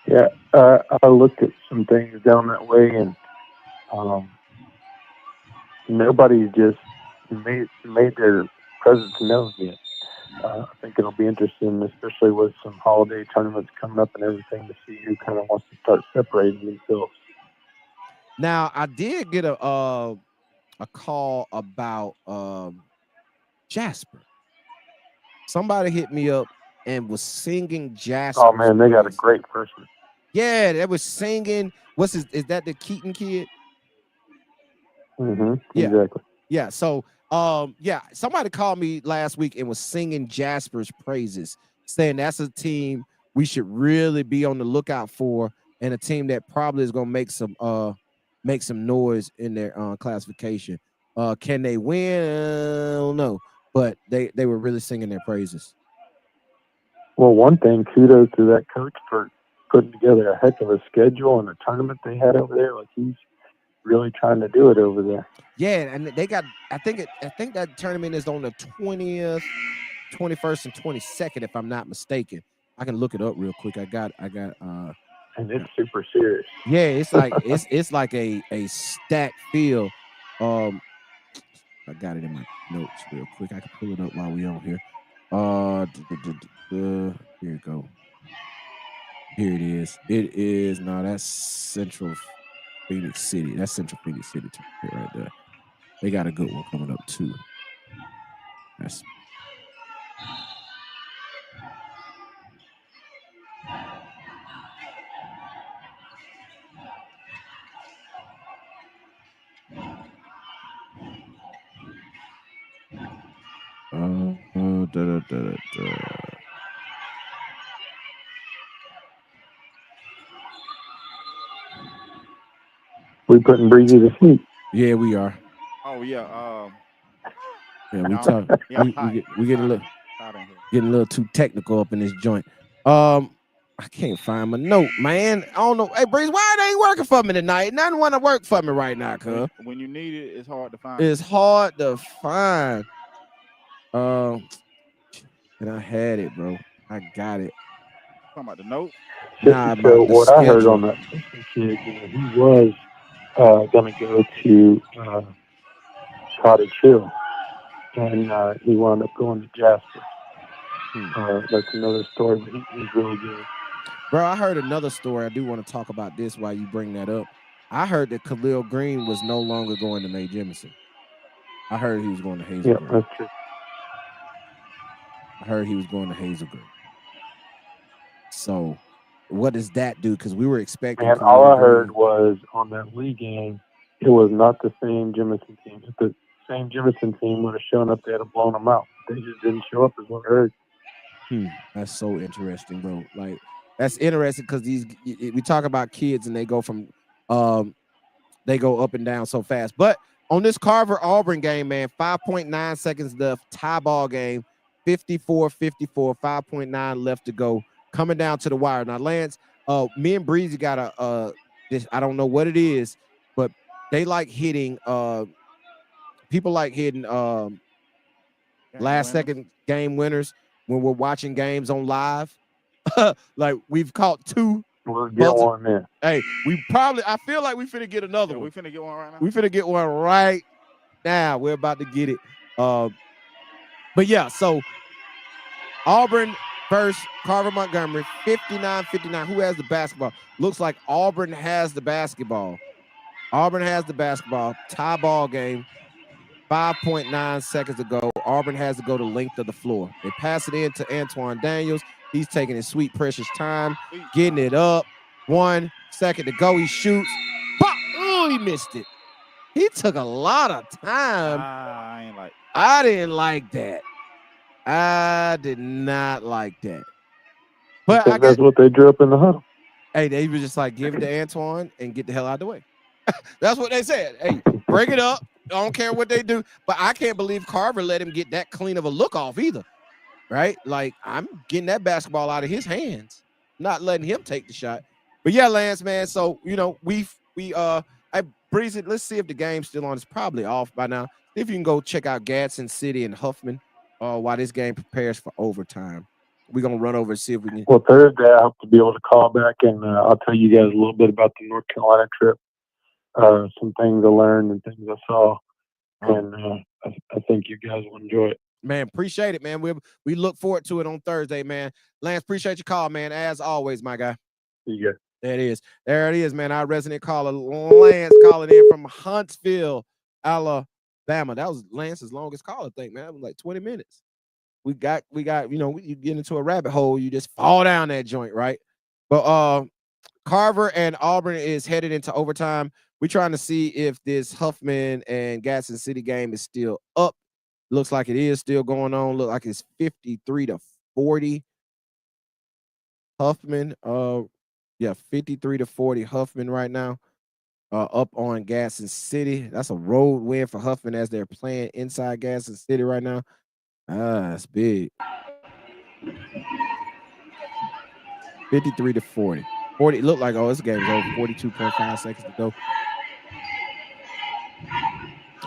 Yeah, I looked at some things down that way, and nobody's just made their presence known yet. I think it'll be interesting, especially with some holiday tournaments coming up and everything, to see who kind of wants to start separating themselves. Now, I did get a call about Jasper. Somebody hit me up and was singing Jasper. Oh man, they got a great freshman. Yeah, they was singing. Is that the Keaton kid? Mm-hmm. Yeah. Exactly. Yeah. So yeah, somebody called me last week and was singing Jasper's praises, saying that's a team we should really be on the lookout for, and a team that probably is gonna make some noise in their classification. Can they win? I don't know, but they were really singing their praises. Well, one thing, kudos to that coach for putting together a heck of a schedule and a tournament they had over there. Like, he's really trying to do it over there. Yeah, and they got, I think that tournament is on the 20th, 21st, and 22nd, if I'm not mistaken. I can look it up real quick. I got and it's super serious. Yeah, it's like it's like a stacked field. I got it in my notes real quick. I can pull it up while we on here. Here you go. Here it is. It is that's Central Phoenix City. That's Central Phoenix City right there. They got a good one coming up too. That's We putting Breezy to sleep. Yeah, we are. Oh yeah. Yeah, we talk. We get a little too technical up in this joint. I can't find my note, man. I don't know. Hey, Breeze, why it ain't working for me tonight? Nothing want to work for me right now, cuz. When you need it, it's hard to find. It's hard to find. And I had it, bro. I got it. Talking about the note? Nah, so what I heard on that kid, he was going to go to Cottage Hill, and he wound up going to Jasper. That's another story, but he's really good. Bro, I heard another story. I do want to talk about this while you bring that up. I heard that Khalil Green was no longer going to Mae Jemison. I heard he was going to Hazel Green. That's true. I heard he was going to Hazel Green. So, what does that do? Because we were expecting. And all I heard was on that league game, it was not the same Jemison team. If the same Jemison team would have shown up, they'd have blown them out. They just didn't show up, is what I heard. That's so interesting, bro. Like, that's interesting because we talk about kids and they go from they go up and down so fast. But on this Carver Auburn game, man, 5.9 seconds left, tie ball game, 54-54, 5.9 left to go, coming down to the wire. Now, Lance, me and Breezy got this, I don't know what it is, but they like hitting people like hitting last second game winners when we're watching games on live. Like, we've caught two. We'll get one there. Hey, I feel like we finna get another one. We finna get one right now. We finna get one right now. We're about to get it. But yeah, so Auburn versus Carver Montgomery, 59-59. Who has the basketball? Looks like Auburn has the basketball. Auburn has the basketball. Tie ball game. 5.9 seconds to go. Auburn has to go the length of the floor. They pass it in to Antoine Daniels. He's taking his sweet, precious time, getting it up. 1 second to go. He shoots. Oh, he missed it. He took a lot of time. I didn't like that. I did not like that. But I guess that's what they drew up in the huddle. Hey, they were just like, give it to Antoine and get the hell out of the way. That's what they said. Hey, bring it up. I don't care what they do. But I can't believe Carver let him get that clean of a look off either. Right? Like, I'm getting that basketball out of his hands, not letting him take the shot. But yeah, Lance, man. So, you know, I Hey, Breezy, let's see if the game's still on. It's probably off by now. See if you can go check out Gadsden City and Huffman while this game prepares for overtime. We're going to run over and see if we can. Well, Thursday, I hope to be able to call back, and I'll tell you guys a little bit about the North Carolina trip, some things I learned and things I saw, and I think you guys will enjoy it. Man, appreciate it, man. We look forward to it on Thursday, man. Lance, appreciate your call, man, as always, my guy. See you guys. There it is, man. Our resident caller, Lance, calling in from Huntsville, Alabama. That was Lance's longest call, I think, man. It was like 20 minutes. We got, you get into a rabbit hole, you just fall down that joint, right? But Carver and Auburn is headed into overtime. We're trying to see if this Huffman and Gadsden City game is still up. Looks like it is still going on. Look like it's 53-40. Huffman, 53-40 Huffman right now. Up on Gadsden City. That's a road win for Huffman as they're playing inside Gadsden City right now. That's big. 53-40. 40. It looked like, this game is over. 42.5 seconds to go.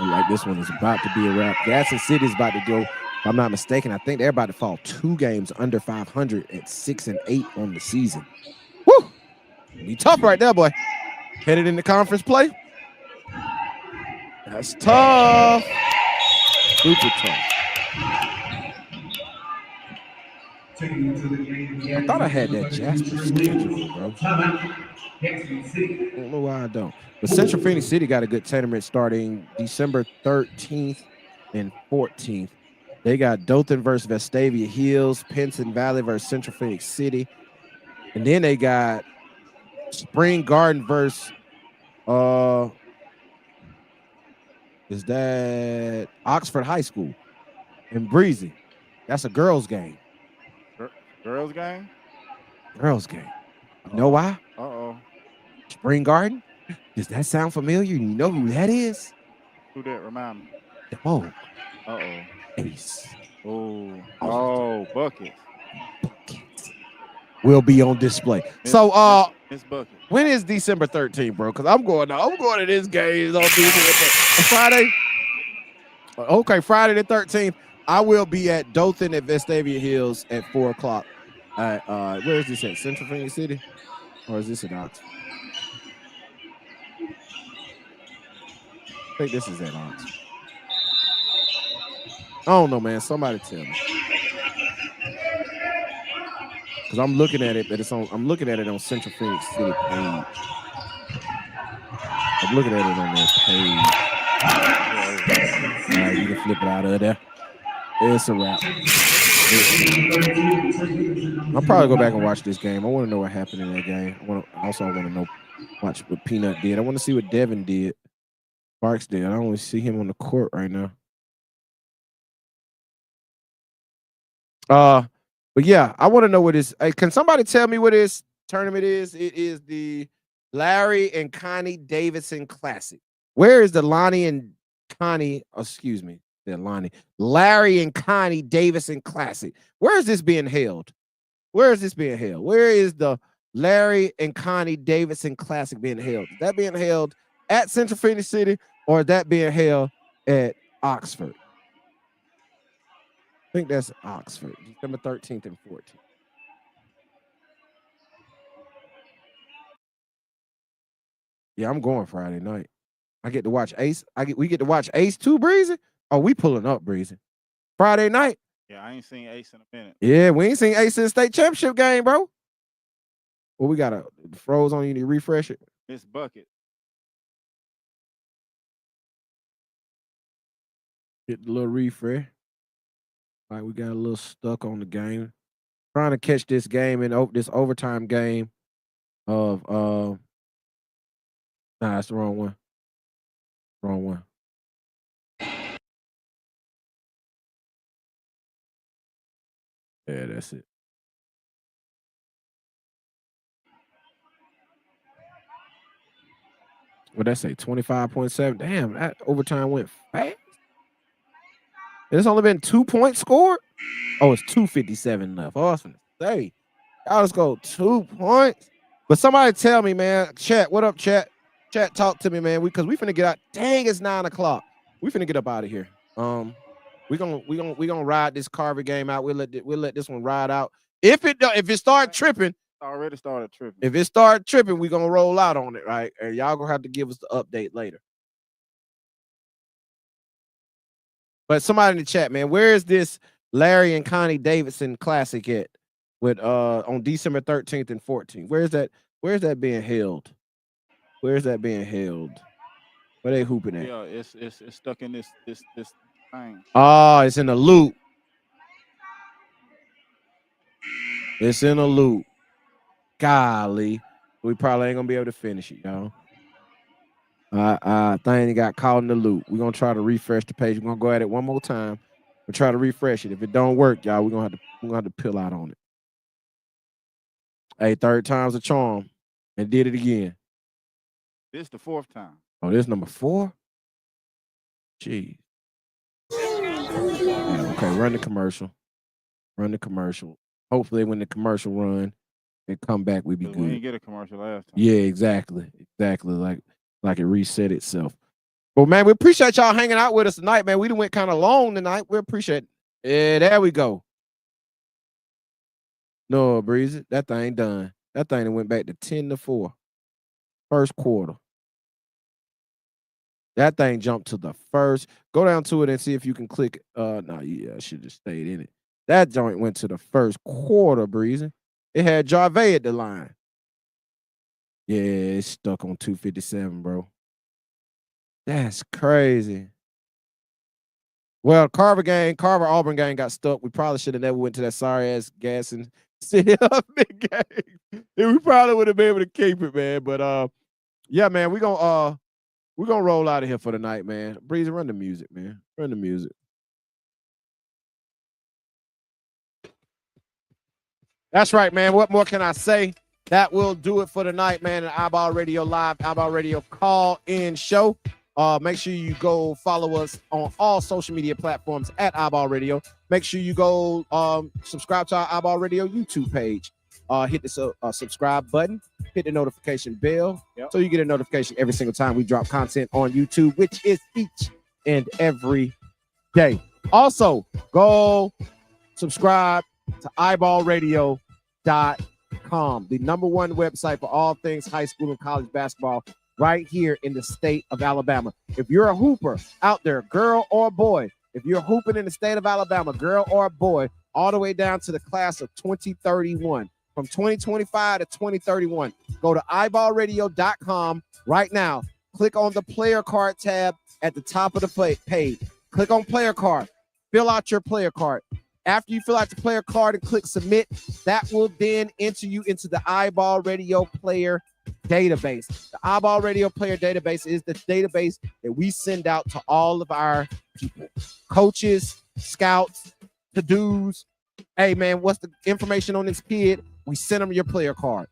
Like this one is about to be a wrap. Gadsden City is about to go. If I'm not mistaken, I think they're about to fall 2 games under 500 at 6-8 on the season. Woo! Be tough right there, boy. Headed into conference play. That's tough. Super tough. I thought I had that Jasper schedule, bro. I don't know why I don't. But Central Phoenix City got a good tournament starting December 13th and 14th. They got Dothan versus Vestavia Hills, Pinson Valley versus Central Phoenix City. And then they got Spring Garden versus is that Oxford High School and Breezy. That's a girls game. Girls game? Girls game. You know why? Spring Garden? Does that sound familiar? You know who that is? Who that? Remind me. Oh. Ace. Bucket. Bucket. Will be on display. Miss Bucket. When is December 13th, bro? Because I'm going to this game on Friday. Okay, Friday the 13th. I will be at Dothan at Vestavia Hills at 4 o'clock. Where is this at? Central Phoenix City? Or is this at Oxford? I think this is at Oxford. I don't know, man. Somebody tell me. Because I'm looking at it, but I'm looking at it on Central Phoenix City page. I'm looking at it on their page. All right, you can flip it out of there. It's a wrap. I'll probably go back and watch this game. I want to know what happened in that game. I want to watch what Peanut did. I want to see what Devin did. Sparks did. I don't really see him on the court right now. But yeah, I want to know what this. Can somebody tell me what this tournament is? It is the Larry and Connie Davidson Classic. Where is the Larry and Connie Davidson Classic? Where is this being held? Where is the Larry and Connie Davidson Classic being held? Is that being held at Central Phoenix City or is that being held at Oxford? I think that's Oxford, December 13th and 14th. Yeah, I'm going Friday night. I get to watch Ace. We get to watch Ace too, Breezy. Oh, we pulling up, Breezy. Friday night. Yeah, I ain't seen Ace in a minute. Yeah, we ain't seen Ace in the state championship game, bro. Well, we got a froze on. You need to refresh it. Miss Bucket. Get the little refresh. All right, we got a little stuck on the game. Trying to catch this game in this overtime game of nah, that's the wrong one. Wrong one. Yeah, that's it. What'd that say? 25.7. Damn, that overtime went fast. It's only been 2 points scored. Oh, it's 2:57 left. Oh, I was gonna say, y'all just go 2 points. But somebody tell me, man. Chat, what up, chat? Chat, talk to me, man. Because we finna get out. Dang, it's 9 o'clock. We finna get up out of here. We gonna ride this Carver game out. We'll let this one ride out. If it start tripping, already started tripping. If it start tripping, we gonna roll out on it, right? And y'all gonna have to give us the update later. But somebody in the chat, man, where is this Larry and Connie Davidson Classic at? With on December 13th and 14th. Where's that being held? Where's that being held? Where they hooping at? Yeah, it's stuck in this thing. Oh, it's in a loop. It's in a loop. Golly. We probably ain't gonna be able to finish it, y'all. Thing got caught in the loop. We're gonna try to refresh the page. We're gonna go at it one more time. We'll try to refresh it. If it don't work, y'all, we're gonna have to peel out on it. Hey, third time's a charm. And did it again. This is the 4th time. Oh, this number 4? Jeez. Yeah, okay, run the commercial. Run the commercial. Hopefully when the commercial run and come back, we be good. We didn't get a commercial last time. Yeah, exactly. Exactly. Like it reset itself. But man, we appreciate y'all hanging out with us tonight, man. We done went kind of long tonight. We appreciate it. Yeah, there we go. No, Breezy. That thing done. That thing went back to 10-4. First quarter. That thing jumped to the first. Go down to it and see if you can click. No, yeah, I should have stayed in it. That joint went to the first quarter, Breezy. It had Jarvey at the line. Yeah, it's stuck on 257, bro. That's crazy. Well, Carver Auburn game got stuck. We probably should have never went to that sorry ass gas and city up big game. We probably would have been able to keep it, man. But yeah, man, we're gonna roll out of here for the night, man. Breezy, run the music, man. Run the music. That's right, man. What more can I say? That will do it for the night, man. An iBall Radio Live, iBall Radio call-in show. Make sure you go follow us on all social media platforms at iBall Radio. Make sure you go subscribe to our iBall Radio YouTube page. Hit the subscribe button. Hit the notification bell so you get a notification every single time we drop content on YouTube, which is each and every day. Also, go subscribe to iBallradio.com, the #1 website for all things high school and college basketball right here in the state of Alabama. If you're a hooper out there, girl or boy, if you're hooping in the state of Alabama, girl or boy, all the way down to the class of 2031, from 2025 to 2031, go to iBallradio.com right now. Click on the player card tab at the top of the page. Click on player card. Fill out your player card. After you fill out the player card and click submit, that will then enter you into the iBall Radio Player database. The iBall Radio Player database is the database that we send out to all of our people, coaches, scouts, to-dos. Hey, man, what's the information on this kid? We send them your player card.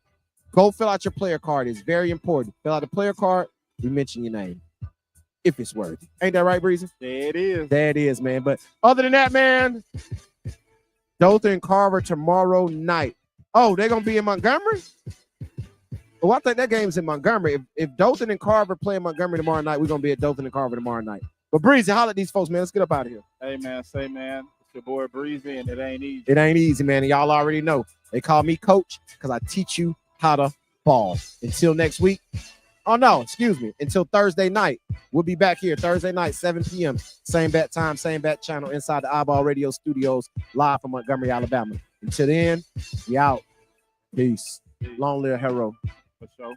Go fill out your player card. It's very important. Fill out the player card. We mention your name if it's worthy. Ain't that right, Breezy? There it is. There it is, man. But other than that, man, Dothan and Carver tomorrow night. Oh, they're going to be in Montgomery? Well, I think that game's in Montgomery. If Dothan and Carver play in Montgomery tomorrow night, we're going to be at Dothan and Carver tomorrow night. But Breezy, holler at these folks, man. Let's get up out of here. Hey, man, it's your boy Breezy, and it ain't easy. It ain't easy, man. And y'all already know. They call me coach because I teach you how to ball. Until next week. Oh, no, excuse me. Until Thursday night. We'll be back here Thursday night, 7 p.m. Same bat time, same bat channel inside the iBall Radio Studios, live from Montgomery, Alabama. Until then, we out. Peace. Long live Hero. For sure.